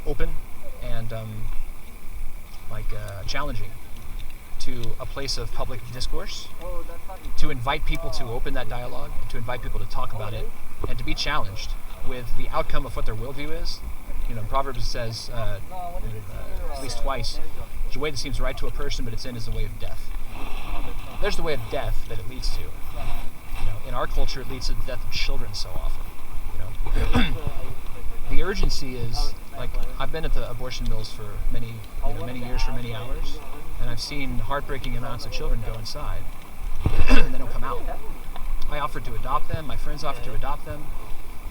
open, and challenging to a place of public discourse, to invite people to open that dialogue, to invite people to talk about it, and to be challenged with the outcome of what their worldview is. Proverbs says at least twice, there's a way that seems right to a person, but its end is the way of death. There's the way of death that it leads to. In our culture, it leads to the death of children so often. The urgency is, like, I've been at the abortion mills for many years, for many hours, and I've seen heartbreaking amounts of children go inside, and they don't come out. I offered to adopt them, my friends offered to adopt them,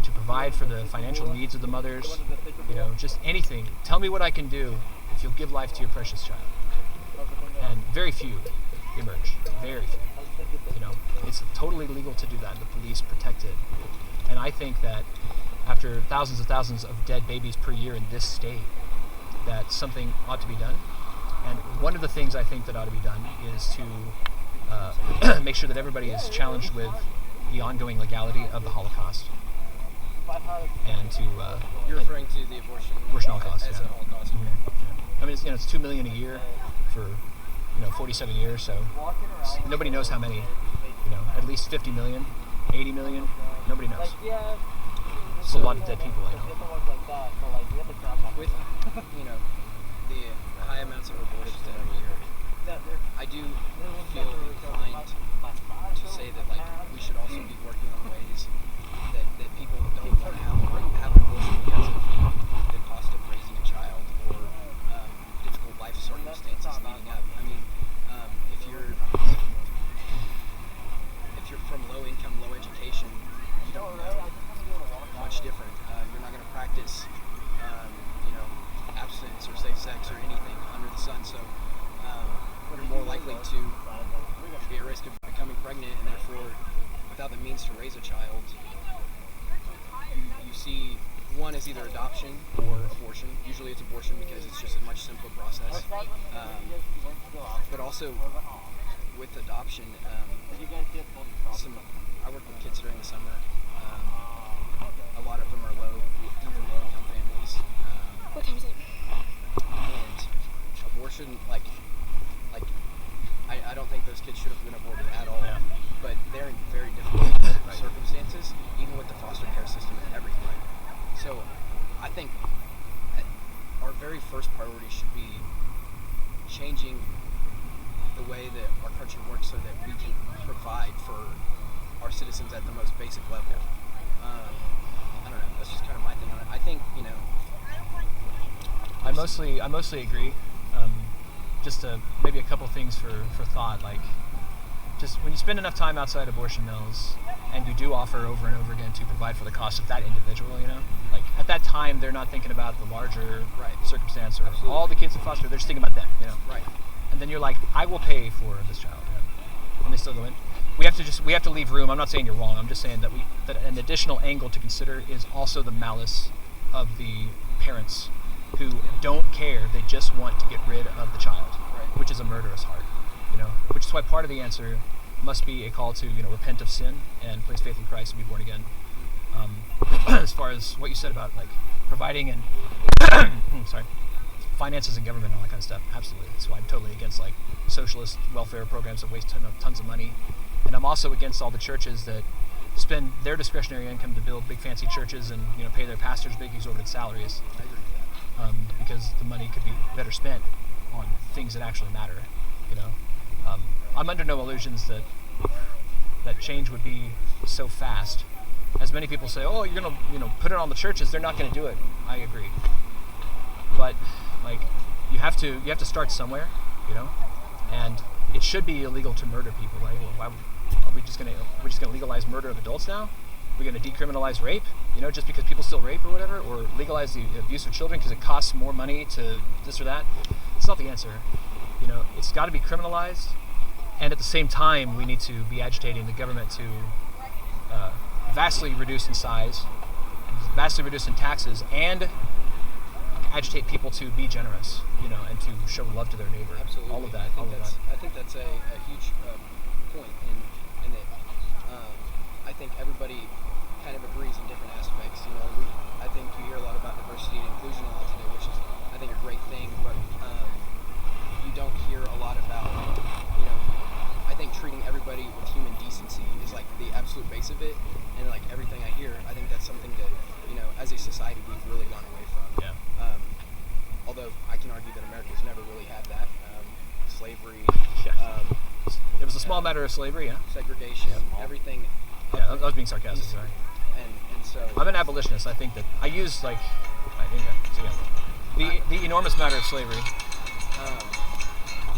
to provide for the financial needs of the mothers, just anything. Tell me what I can do if you'll give life to your precious child. And very few emerge, very few. It's totally legal to do that, the police protect it. And I think that after thousands and thousands of dead babies per year in this state, that something ought to be done. And one of the things I think that ought to be done is to make sure that everybody is challenged with the ongoing legality of the Holocaust. And to you're referring to the abortion Holocaust as a Holocaust. I mean, it's $2 million a year for 47 years, so nobody knows how many. At least 50 million, 80 million. Nobody knows. It's a lot of dead people. With the high amounts of abortions that are here, I do feel inclined to say that we should also be working on ways that people don't want to have an abortion because of the cost of raising a child or difficult life circumstances leading up. I mean, if you're from low income, low education, you don't know much different. You're not going to practice, abstinence or safe sex or anything under means to raise a child, you see one is either adoption or abortion. Usually it's abortion because it's just a much simpler process. But also with adoption, I work with kids during the summer. A lot of them are even low-income families. What time is it? And abortion, I don't think those kids should have been aborted at all. Yeah. But they're in very difficult circumstances, even with the foster care system and everything. So I think our very first priority should be changing the way that our country works so that we can provide for our citizens at the most basic level. I don't know. That's just kind of my thing on it. I think, I mostly agree. Just maybe a couple things for thought, like just when you spend enough time outside abortion mills and you do offer over and over again to provide for the cost of that individual, like at that time they're not thinking about the larger circumstance or all the kids in foster. They're just thinking about them, Right. And then you're like, I will pay for this child, and they still go in. We have to leave room. I'm not saying you're wrong. I'm just saying that an additional angle to consider is also the malice of the parents who don't care. They just want to get rid of the child, which is a murderous heart, which is why part of the answer must be a call to, repent of sin and place faith in Christ and be born again. As far as what you said about like providing and finances and government and all that kind of stuff, absolutely. That's why I'm totally against like socialist welfare programs that waste tons of money. And I'm also against all the churches that spend their discretionary income to build big fancy churches and pay their pastors big exorbitant salaries. I agree with that. Because the money could be better spent on things that actually matter. I'm under no illusions that change would be so fast. As many people say, oh, you're gonna put it on the churches. They're not gonna do it. I agree. But like you have to start somewhere, and it should be illegal to murder people. Like, why are we just gonna legalize murder of adults now? We're gonna decriminalize rape, just because people still rape or whatever, or legalize the abuse of children because it costs more money to this or that. It's not the answer. It's got to be criminalized, and at the same time, we need to be agitating the government to vastly reduce in size, vastly reduce in taxes, and agitate people to be generous, and to show love to their neighbor. Absolutely. All of that. I think that's a huge point in that I think everybody kind of agrees in different aspects. I think you hear a lot about diversity and inclusion a lot today, which is, I think, a great thing, but you don't hear a lot about, I think treating everybody with human decency is like the absolute base of it, and like everything I hear, I think that's something that, as a society we've really gone away from. Yeah. Although I can argue that America's never really had that. Slavery, It was a small matter of slavery, yeah. segregation, everything. Yeah, I was being sarcastic, sorry. And so I'm an abolitionist. I think that I use the enormous matter of slavery.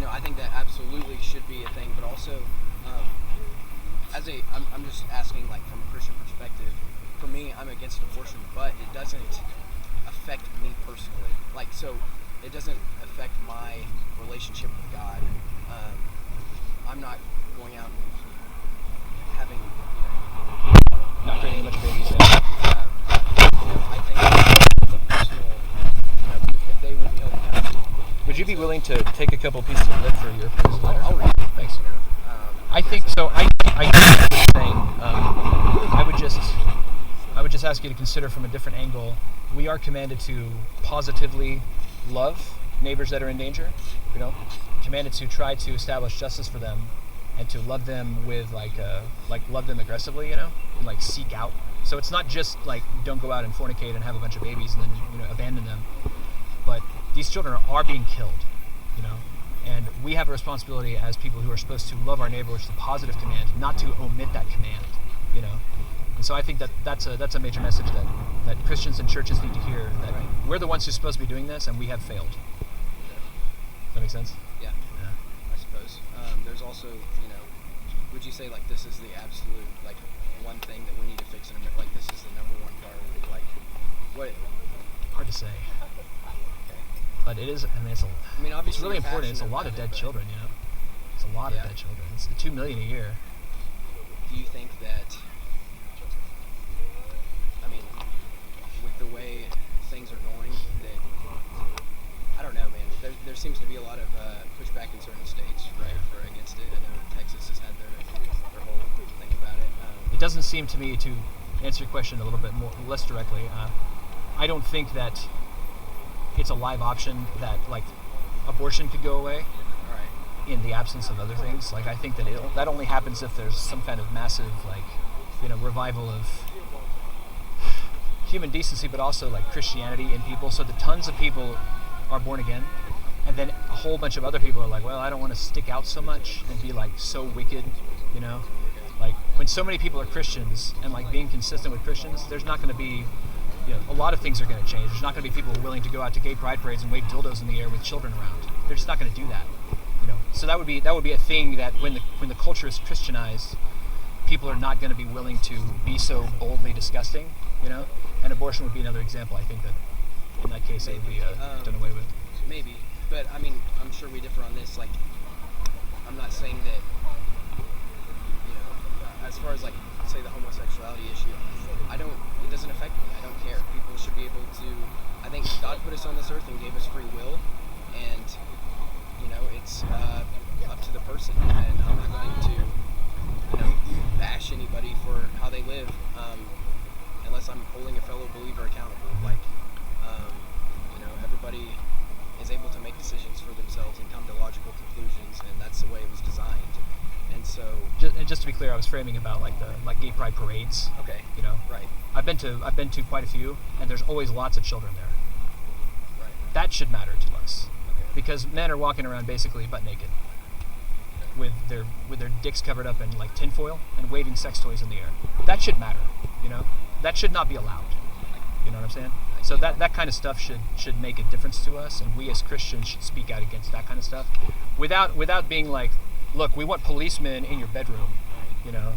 I think that absolutely should be a thing, but also I'm just asking like from a Christian perspective. For me, I'm against abortion, but it doesn't affect me personally. Like, so it doesn't affect my relationship with God. I'm not going out and having, Not creating a bunch of babies. I think the personal, if they would be held accountable. Would you be willing to take a couple pieces of lip for your first letter? I'll read it. Thanks. I think so. I get what you're saying. I would just ask you to consider from a different angle. We are commanded to positively love neighbors that are in danger. Commanded to try to establish justice for them, and to love them with love them aggressively. And like seek out. So it's not just like don't go out and fornicate and have a bunch of babies and then abandon them, but these children are being killed. And we have a responsibility as people who are supposed to love our neighbor, which is a positive command, not to omit that command, And so I think that's a major message that Christians and churches need to hear, that we're the ones who're supposed to be doing this, and we have failed. Does that make sense? Yeah. I suppose. There's also, would you say like this is the absolute like one thing that we need to fix in America? Like this is the number one priority? Like what? Hard to say. But it is. It's obviously really you're important. It's a passionate lot of about dead it, children. It's a lot of dead children. It's 2 million a year. Do you think that the way things are going, that I don't know, man. There seems to be a lot of pushback in certain states, right, for against it. I know Texas has had their whole thing about it. It doesn't seem to me, to answer your question a little bit less directly, I don't think that it's a live option that like abortion could go away Right. in the absence of other things. Like I think that that only happens if there's some kind of massive revival of human decency, but also like Christianity in people, so that tons of people are born again, and then a whole bunch of other people are like, well, I don't want to stick out so much and be like so wicked, like when so many people are Christians and like being consistent with Christians, there's not going to be, a lot of things are going to change. There's not going to be people willing to go out to gay pride parades and wave dildos in the air with children around. They're just not going to do that, So that would be a thing that when the culture is Christianized, people are not going to be willing to be so boldly disgusting, And abortion would be another example. I think that in that case it would be done away with. Maybe, but I mean, I'm sure we differ on this. Like, I'm not saying that, as far as like, say the homosexuality issue, it doesn't affect me. I don't care. People should be able to. I think God put us on this earth and gave us free will, and it's up to the person. And I'm not going to, bash anybody for how they live, unless I'm holding a fellow believer accountable. Like, everybody is able to make decisions for themselves and come to logical conclusions, and that's the way it was designed. And so, just to be clear, I was framing about like gay pride parades. okay, right, I've been to quite a few, and there's always lots of children there. right, That should matter to us, okay, because men are walking around basically butt naked, with their dicks covered up in like tinfoil and waving sex toys in the air. That should matter, That should not be allowed. You know what I'm saying? So that kind of stuff should make a difference to us, and we as Christians should speak out against that kind of stuff, without being like, look, we want policemen in your bedroom.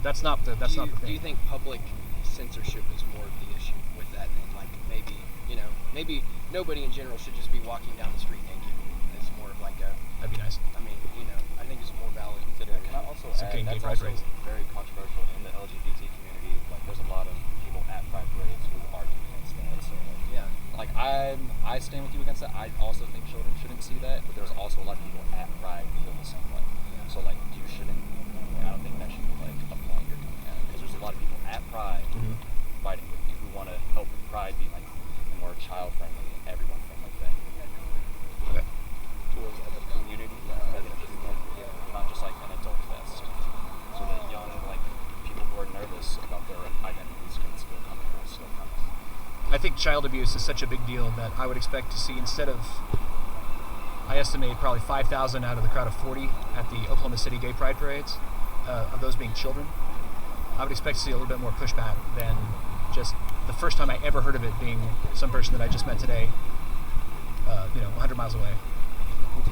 That's not the thing. Do you think public censorship is more of the issue with that than like maybe nobody in general should just be walking down the street naked? It's more of like a. That'd be nice. I mean, I think it's more valid. Can I also It's add, okay, gay that's pride also parades. very controversial in the LGBT community. Like, there's a lot of people at pride parades who argue against that. So, Yeah. like, I stand with you against that. I also think children shouldn't see that, but there's also a lot of people at pride who feel the same way. So, like, you shouldn't. I don't think that should be like a point you're coming at, because there's a lot of people at pride fighting with you who want to help pride be like a more child-friendly, everyone-friendly thing. Okay. Towards as a community, not just like an adult fest, so that young people who are nervous about their identities can still come. I think child abuse is such a big deal that I would expect to see, instead of, I estimate probably 5,000 out of the crowd of 40 at the Oklahoma City gay pride parades, of those being children. I would expect to see a little bit more pushback than just the first time I ever heard of it being some person that I just met today, 100 miles away.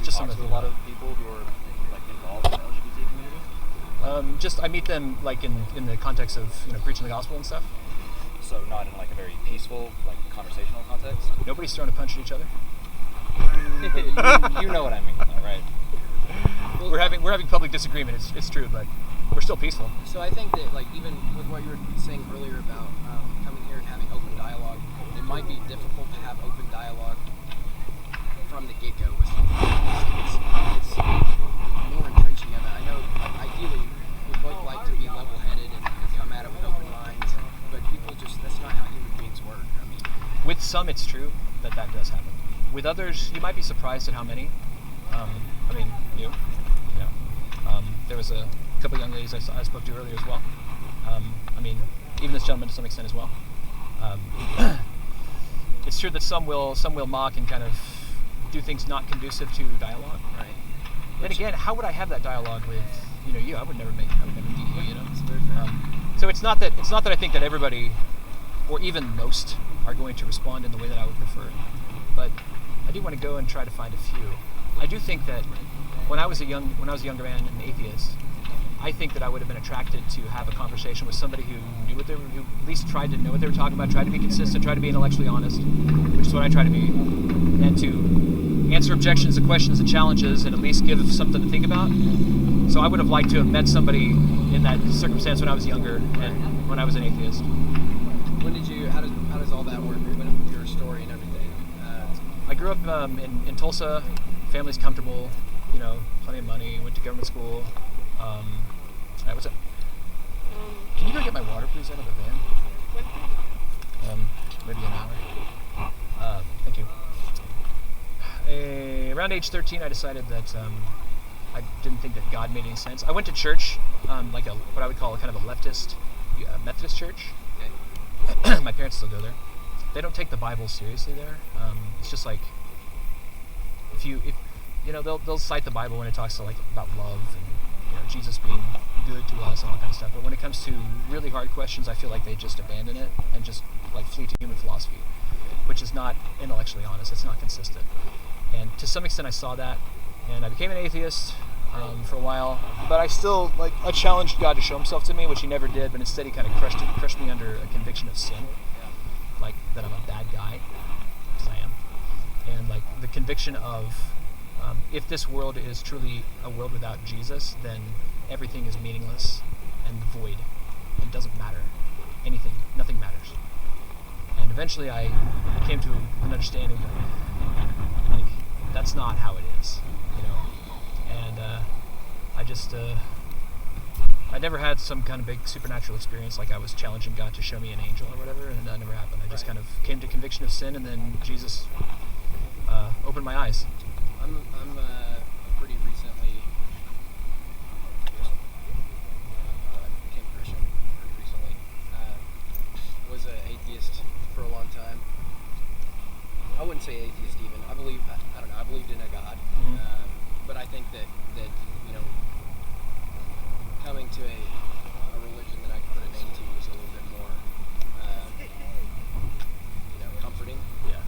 Just talk to a lot of people who are like involved in the LGBT community. I meet them like in the context of preaching the gospel and stuff. So not in like a very peaceful, like conversational context. Nobody's throwing a punch at each other. you know what I mean, though, right? We're having public disagreement. It's true, but we're still peaceful. So I think that, like, even with what you were saying earlier about coming here and having open dialogue, it might be difficult to have open dialogue from the get-go with something. It's more entrenching of it. I know, like, ideally, we both like to be level-headed and come at it with open minds, but people that's not how human beings work. I mean, with some, it's true that does happen. With others, you might be surprised at how many. There was a couple young ladies I spoke to earlier as well. Even this gentleman to some extent as well. It's true that some will mock and kind of do things not conducive to dialogue. right. Then again, how would I have that dialogue with you? I would never DE. It's very fair. So it's not that I think that everybody, or even most, are going to respond in the way that I would prefer. But I do want to go and try to find a few. I do think that when I was a younger man, an atheist, I think that I would have been attracted to have a conversation with somebody who knew who at least tried to know what they were talking about, tried to be consistent, tried to be intellectually honest, which is what I try to be, and to answer objections and questions and challenges, and at least give something to think about. So I would have liked to have met somebody in that circumstance when I was younger and when I was an atheist. How does all that work? I grew up in Tulsa. Family's comfortable, plenty of money. Went to government school. What's up? Can you go get my water, please, out of the van? Maybe an hour. Thank you. Around age 13, I decided that I didn't think that God made any sense. I went to church, like what I would call kind of a leftist Methodist church. My parents still go there. They don't take the Bible seriously there. It's just like they'll cite the Bible when it talks to about love and Jesus being good to us and all that kind of stuff. But when it comes to really hard questions, I feel like they just abandon it and just flee to human philosophy, which is not intellectually honest. It's not consistent. And to some extent, I saw that, and I became an atheist for a while. But I still I challenged God to show Himself to me, which He never did. But instead, He kind of crushed me under a conviction of sin, that I'm a bad guy, because I am, and the conviction of if this world is truly a world without Jesus, then everything is meaningless and void. It doesn't matter. Nothing matters. And eventually, I came to an understanding that that's not how it is, And I never had some kind of big supernatural experience, I was challenging God to show me an angel or whatever, and that never happened. I just kind of came to conviction of sin, and then Jesus opened my eyes. I'm pretty recently became Christian pretty recently. Was an atheist for a long time. I wouldn't say atheist even. I don't know. I believed in a God, but I think that coming to a religion that I can put a name to is a little bit more comforting. Yeah.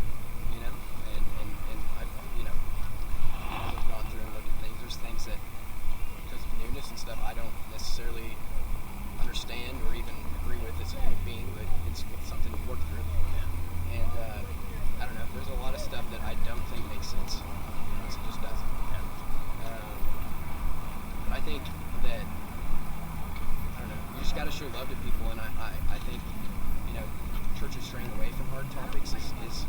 And I've as I've gone through and looked at things, there's things that because of newness and stuff I don't necessarily understand or even agree with as a human being, but it's something to work through. Yeah. And I don't know, there's a lot of stuff that I don't think makes sense. It just doesn't. Yeah. But I think that you just got to show love to people, and I think churches straying away from hard topics is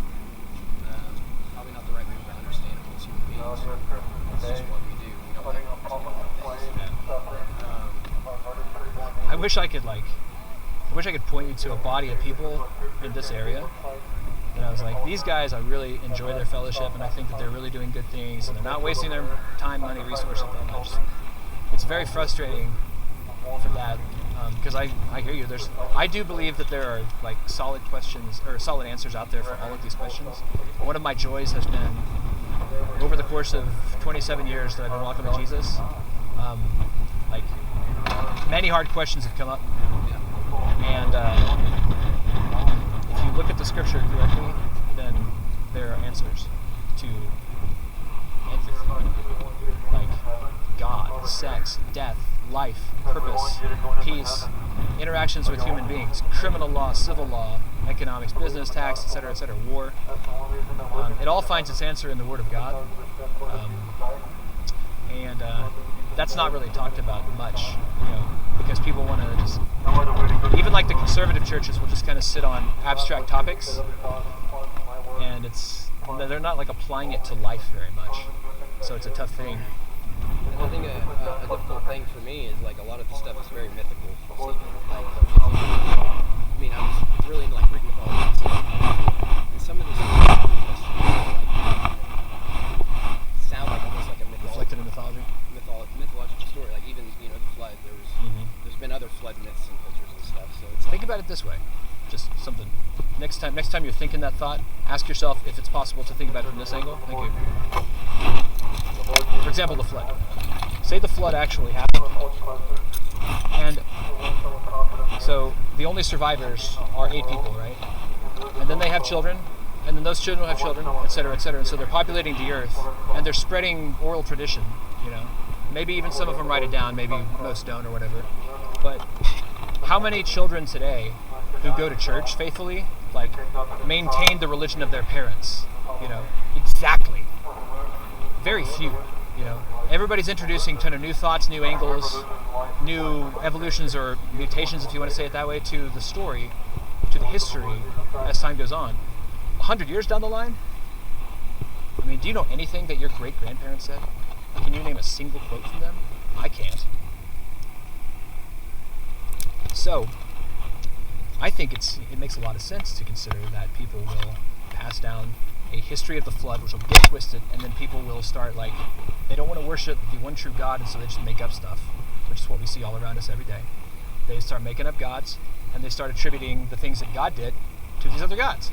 probably not the right move to understand as human beings. It's just what we do. We don't like understand things. I wish I could point you to a body of people in this area. And I was like, these guys, I really enjoy their fellowship, and I think that they're really doing good things, and they're not wasting their time, money, resources that much. It's very frustrating for that, because I hear you. I do believe that there are solid questions or solid answers out there for all of these questions. One of my joys has been over the course of 27 years that I've been walking with Jesus. Many hard questions have come up, and if you look at the scripture correctly, then there are answers to everything, God, sex, death, life, purpose, peace, interactions with human beings, criminal law, civil law, economics, business, tax, etc., war. It all finds its answer in the Word of God, and that's not really talked about much, because people want to just, even the conservative churches will just kind of sit on abstract topics, and they're not applying it to life very much, so it's a tough thing. And I think a difficult thing for me is a lot of the stuff is very mythical. I was really into Greek mythology, and some of this sound almost like a reflected in mythology. Mythological story. Even the flood. There's been other flood myths and cultures and stuff. So it's think about it this way. Just something. Next time you're thinking that thought, ask yourself if it's possible to think about it from this angle. Thank you. For example, the flood. Say the flood actually happened. And so the only survivors are 8 people, right? And then they have children, and then those children will have children, etc., etc. And so they're populating the earth, and they're spreading oral tradition, Maybe even some of them write it down, maybe most don't or whatever. But how many children today who go to church faithfully, maintain the religion of their parents? Exactly. Very few, Everybody's introducing kind of new thoughts, new angles, new evolutions or mutations, if you want to say it that way, to the story, to the history as time goes on. 100 years down the line, I mean, do you know anything that your great-grandparents said? Can you name a single quote from them? I can't. So, I think it makes a lot of sense to consider that people will pass down a history of the flood, which will get twisted, and then people will start, like, they don't want to worship the one true God, and so they just make up stuff, which is what we see all around us every day. They start making up gods, and they start attributing the things that God did to these other gods.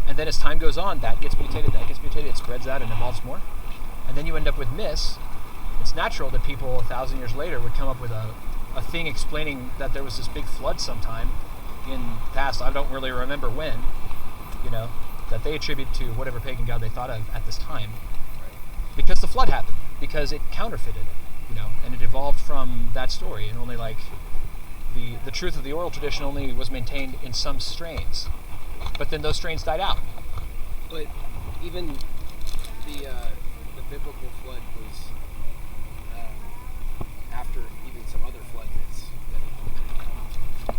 And then as time goes on, that gets mutated, it spreads out and evolves more. And then you end up with myths. It's natural that people 1,000 years later would come up with a thing explaining that there was this big flood sometime in the past, I don't really remember when, that they attribute to whatever pagan god they thought of at this time. Because the flood happened, because it counterfeited, and it evolved from that story, and only like the truth of the oral tradition only was maintained in some strains. But then those strains died out. But even the biblical flood was after even some other flood myths that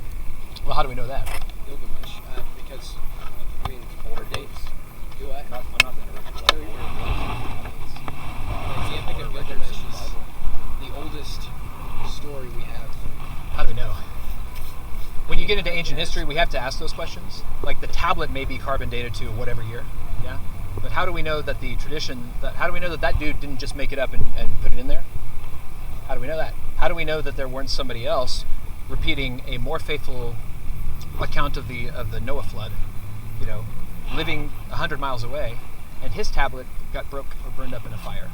Well, how do we know that? Gilgamesh, because I mean Older dates. do I? I'm not going to interrupt you. Like, the Epic of Gilgamesh is the oldest story we have. How do we know? When you get into ancient history, we have to ask those questions. Like the tablet may be carbon dated to whatever year, yeah? But how do we know that the tradition, how do we know that dude didn't just make it up and put it in there? How do we know that? How do we know that there weren't somebody else repeating a more faithful account of the Noah flood, living 100 miles away, and his tablet got broke or burned up in a fire?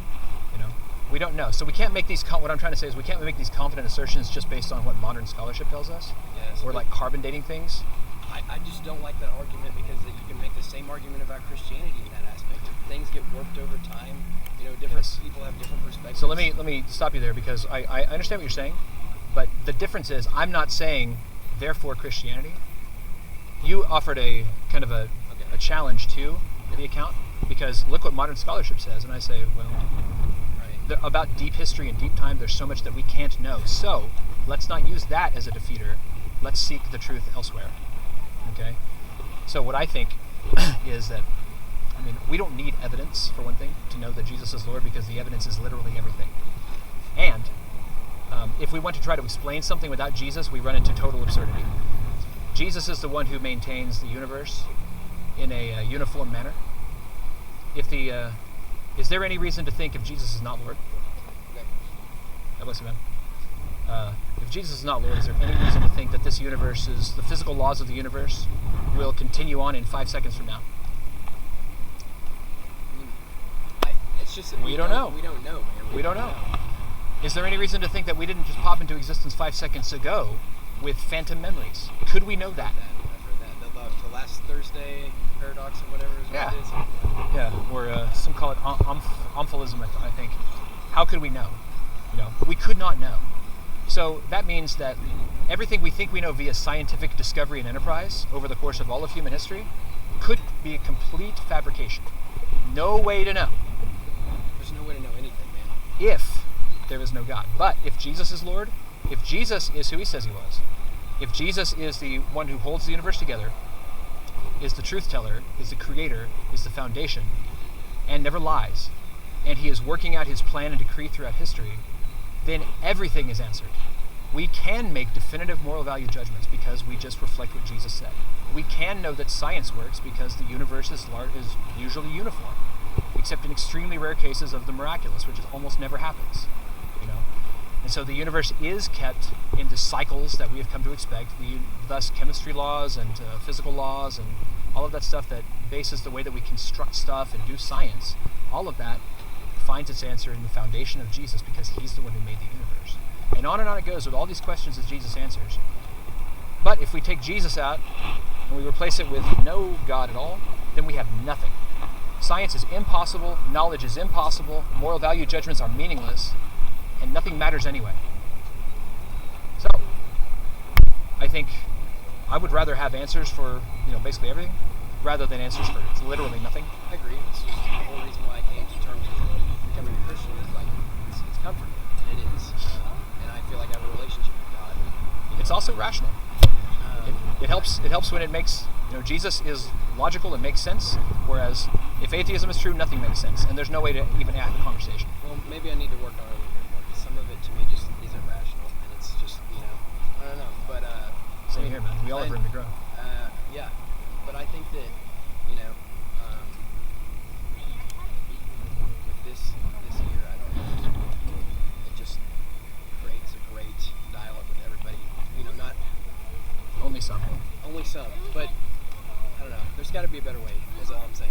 We don't know. So we can't make these, what I'm trying to say is we can't make these confident assertions just based on what modern scholarship tells us. Yes, or like carbon dating things. I just don't like that argument because you can make the same argument about Christianity in that aspect. Things get warped over time. Different people have different perspectives. So let me stop you there, because I understand what you're saying, but the difference is I'm not saying therefore Christianity. You offered a kind of a challenge to the account, because look what modern scholarship says, and I say, well, about deep history and deep time, there's so much that we can't know. So let's not use that as a defeater. Let's seek the truth elsewhere. Okay? So what I think is that, we don't need evidence, for one thing, to know that Jesus is Lord, because the evidence is literally everything. And if we want to try to explain something without Jesus, we run into total absurdity. Jesus is the one who maintains the universe in a uniform manner. Is there any reason to think if Jesus is not Lord? God bless you, man. If Jesus is not Lord, is there any reason to think that this universe the physical laws of the universe will continue on in 5 seconds from now? It's just that we don't know. We don't know, man. We don't know. Is there any reason to think that we didn't just pop into existence 5 seconds ago with phantom memories? Could we know that? I've heard that. The last Thursday paradox or whatever is what it is. Yeah, or some call it omphilism, I think. How could we know? We could not know. So that means that everything we think we know via scientific discovery and enterprise over the course of all of human history could be a complete fabrication. No way to know. There's no way to know anything, man. If there is no God. But if Jesus is Lord, if Jesus is who he says he was, if Jesus is the one who holds the universe together, is the truth teller, is the creator, is the foundation, and never lies, and he is working out his plan and decree throughout history, then everything is answered. We can make definitive moral value judgments because we just reflect what Jesus said. We can know that science works because the universe is usually uniform, except in extremely rare cases of the miraculous, which almost never happens. And so the universe is kept in the cycles that we have come to expect, thus chemistry laws and physical laws and all of that stuff that bases the way that we construct stuff and do science. All of that finds its answer in the foundation of Jesus, because he's the one who made the universe. And on it goes with all these questions that Jesus answers. But if we take Jesus out and we replace it with no God at all, then we have nothing. Science is impossible, knowledge is impossible, moral value judgments are meaningless, and nothing matters anyway. So, I think I would rather have answers for, basically everything, rather than answers for literally nothing. I agree. This is the whole reason why I came to terms with becoming a Christian is like, it's comforting, and it is. And I feel like I have a relationship with God. It's also rational. It helps when it makes Jesus is logical and makes sense, whereas if atheism is true, nothing makes sense, and there's no way to even have a conversation. Well, maybe I need to work on it a little bit more, because some of it to me just isn't rational, and it's just, I don't know. But Same here, man. We all have room to grow. Yeah, but I think that with this year, I don't know. It just creates a great dialogue with everybody. Not Only some. But I don't know. There's got to be a better way. Is all I'm saying.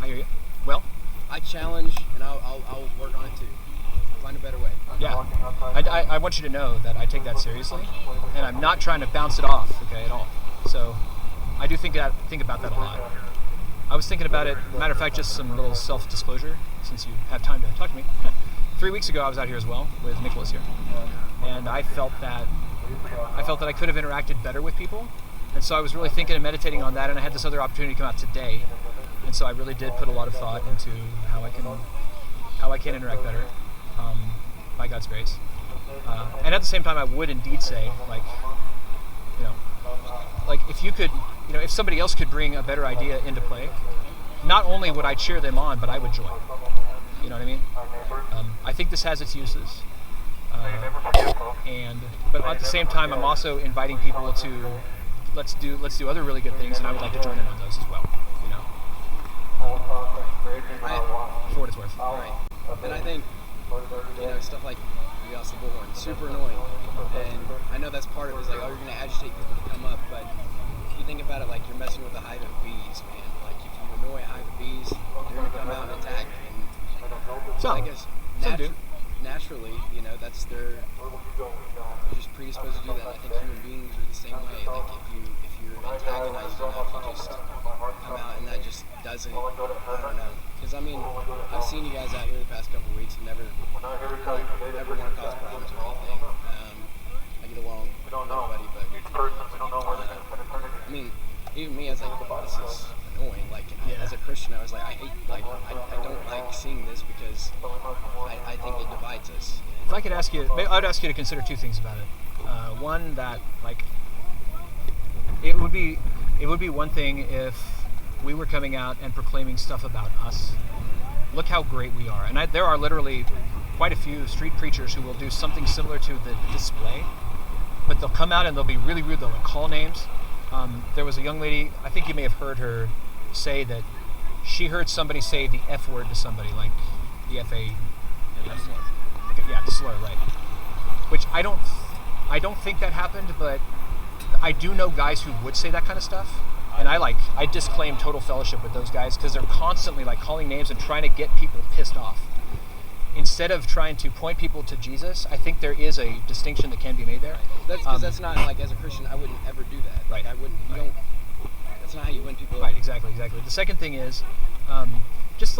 I hear you. Well, I challenge, and I'll work on it too. Find a better way. yeah. I want you to know that I take that seriously, and I'm not trying to bounce it off, okay, at all. So I do think about that a lot. I was thinking about it. Matter of fact, just some little self-disclosure, since you have time to talk to me. 3 weeks ago, I was out here as well with Nicholas here, and I felt that I could have interacted better with people, and so I was really thinking and meditating on that. And I had this other opportunity come out today, and so I really did put a lot of thought into how I can interact better, by God's grace. And at the same time, I would indeed say, if you could, if somebody else could bring a better idea into play, not only would I cheer them on, but I would join. You know what I mean? I think this has its uses, but at the same time, I'm also inviting people to let's do other really good things, and I would like to join in on those as well. For what it's worth. Right. And I think, stuff like the bullhorn, super annoying. And I know that's part of it, is like, you're going to agitate people to come up, but if you think about it, like, you're messing with a hive of bees, man. Like, if you annoy a hive of bees, they're going to come out and attack. And I guess naturally, that's they're just predisposed to do that. I think human beings are the same way. Like, if you're antagonized enough, you just come out, and that just doesn't, I don't know. Because, I've seen you guys out here the past couple of weeks and never want to cause problems or anything. I get along with everybody, but even me, I was like, this is annoying. Like, as a Christian, I was like, I don't like seeing this, because I think it divides us. If I could ask you, I'd ask you to consider two things about it. One, that it would be one thing if we were coming out and proclaiming stuff about us. Look how great we are. And there are literally quite a few street preachers who will do something similar to the display, but they'll come out and they'll be really rude. They'll call names. There was a young lady, I think you may have heard her say that she heard somebody say the F word to somebody, like the F-A. Yeah, the slur, right. Which I don't think that happened, but I do know guys who would say that kind of stuff. And I disclaim total fellowship with those guys, because they're constantly calling names and trying to get people pissed off. Instead of trying to point people to Jesus, I think there is a distinction that can be made there. That's because that's not, as a Christian, I wouldn't ever do that. Right. I wouldn't. That's not how you win people. Right. Exactly. The second thing is, just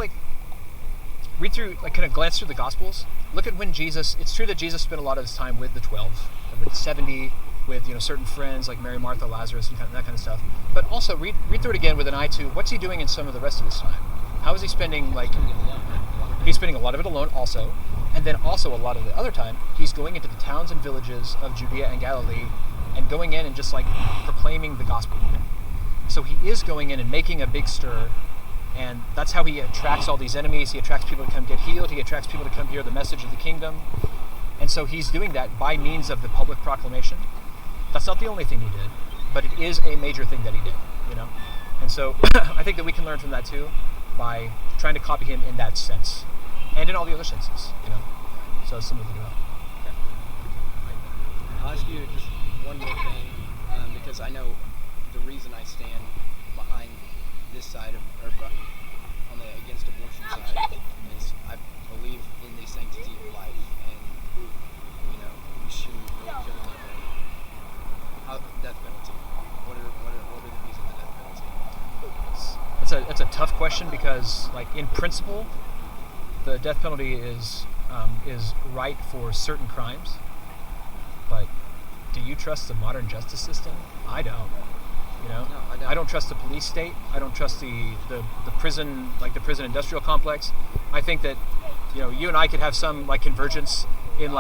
read through, kind of glance through the Gospels. Look at when Jesus. It's true that Jesus spent a lot of his time with the 12, and with the 70. With certain friends like Mary, Martha, Lazarus, and that kind of stuff. But also read through it again with an eye to what's he doing in some of the rest of his time. How is he spending He's spending a lot of it alone also, and then also a lot of the other time he's going into the towns and villages of Judea and Galilee, and going in and just proclaiming the gospel. So he is going in and making a big stir, and that's how he attracts all these enemies. He attracts people to come get healed. He attracts people to come hear the message of the kingdom, and so he's doing that by means of the public proclamation. That's not the only thing he did, but it is a major thing that he did, And so I think that we can learn from that too, by trying to copy him in that sense, and in all the other senses, So it's something to think about. I'll ask you just one more thing, because I know the reason I stand behind this side on the against abortion side is I believe in the sanctity of life, and we shouldn't really kill anybody. Death penalty. What are the reasons of the death penalty? That's a tough question, because in principle, the death penalty is right for certain crimes. But do you trust the modern justice system? I don't. No, I don't. I don't trust the police state. I don't trust the prison, the prison industrial complex. I think that you and I could have some convergence in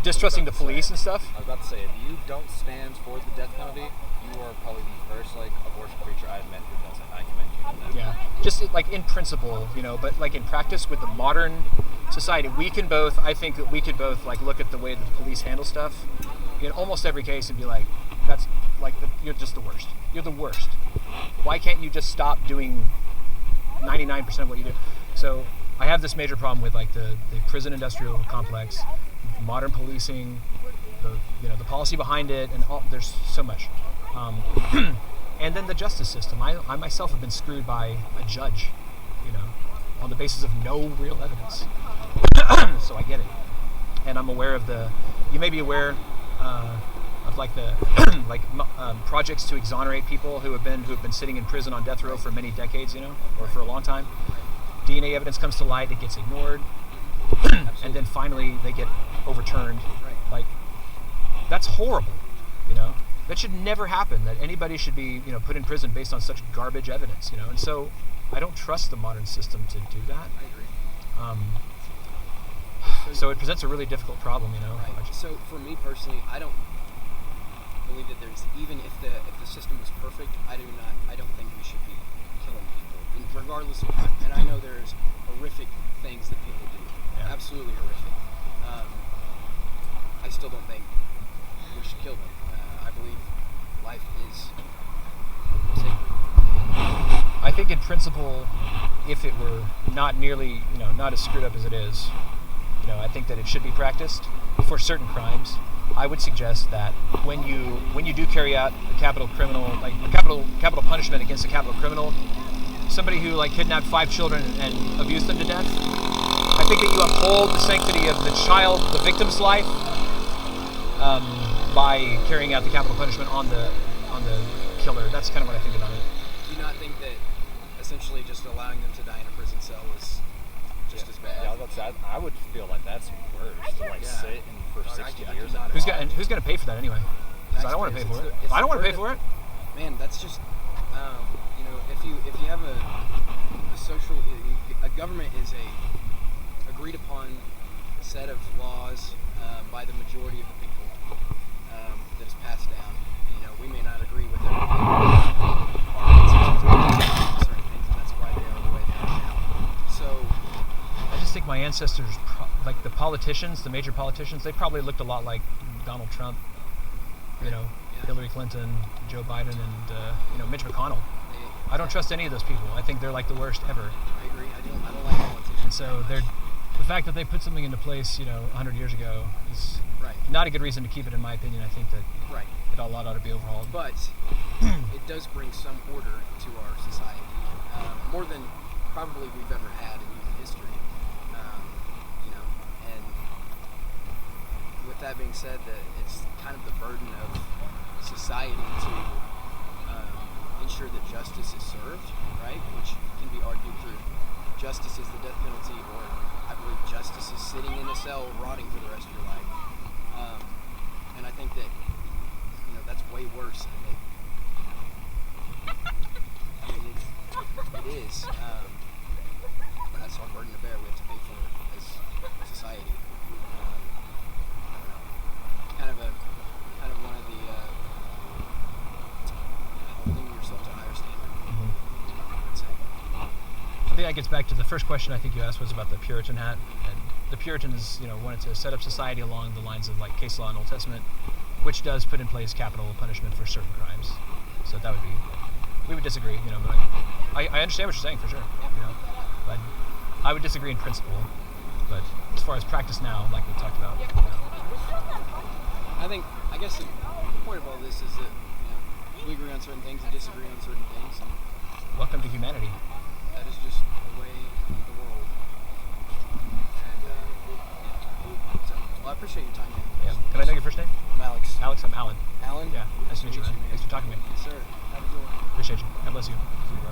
distrusting the police and stuff. I was about to say, if you don't stand for the death penalty, you are probably the first abortion preacher I've met who doesn't. I commend you for that. Yeah, just like in principle, but like in practice with the modern society, we can both. I think that we could both like look at the way the police handle stuff in almost every case and be like, that's like you're just the worst. You're the worst. Why can't you just stop doing 99% of what you do? So I have this major problem with like the prison industrial complex, modern policing, the policy behind it, and there's so much. And then the justice system. I myself have been screwed by a judge, on the basis of no real evidence. So I get it, and I'm aware of you may be aware of like the projects to exonerate people who have been sitting in prison on death row for many decades, or for a long time. DNA evidence comes to light, it gets ignored, and then finally they get overturned. Like, that's horrible, That should never happen, that anybody should be, put in prison based on such garbage evidence, And so I don't trust the modern system to do that. I agree. So it presents a really difficult problem, Right. So for me personally, I don't believe that there's, even if the system was perfect, I don't think we should be killing people, regardless of what. And I know there's horrific things that people do, absolutely horrific. I still don't think we should kill them. I believe life is sacred. I think in principle, if it were not nearly, not as screwed up as it is, I think that it should be practiced for certain crimes. I would suggest that when you do carry out a capital capital punishment against a capital criminal, somebody who like kidnapped 5 children and abused them to death, I think that you uphold the sanctity of the victim's life, by carrying out the capital punishment on the killer. That's kind of what I think about it. Do you not think that essentially just allowing them to die in a prison cell is just as bad? Yeah, I would feel like that's worse to sit for 60 years. Who's gonna pay for that anyway? Because I don't want to pay for it. I don't want to pay for it. Man, that's just if you have a government is a agreed upon set of laws by the majority of the people that is passed down. We may not agree with everything. Certain things, and that's why they are the way they are now. So I just think my ancestors, like the politicians, the major politicians, they probably looked a lot like Donald Trump, Hillary Clinton, Joe Biden, and Mitch McConnell. I don't trust any of those people. I think they're like the worst ever. I agree. I don't like politicians. And so the fact that they put something into place, 100 years ago is not a good reason to keep it, in my opinion. I think that it a lot ought to be overhauled. But it does bring some order to our society, more than probably we've ever had in human history. And with that being said, that it's kind of the burden of society to ensure that justice is served, right? Which can be argued through justice is the death penalty, or I believe justice is sitting in a cell rotting for the rest of your life. And I think that that's way worse. It is. And that's our burden to bear. We have to pay for it as society. I don't know. Kind of one of the holding yourself to a higher standard. I would say. I think that gets back to the first question I think you asked was about the Puritan hat, and the Puritans, wanted to set up society along the lines of like case law in Old Testament, which does put in place capital punishment for certain crimes. So that would be, we would disagree, but I understand what you're saying for sure, but I would disagree in principle. But as far as practice now, like we talked about, I guess the point of all this is that we agree on certain things and disagree on certain things. And welcome to humanity. that is just the way of the world. And well, I appreciate your time, man. Yeah. Can I know your first name? I'm Alex. Alex, I'm Alan. Alan? Yeah. Nice to meet you, man. Thanks for talking to me. Yes, sir. Have a good one. Appreciate you. God bless you. See you, bro.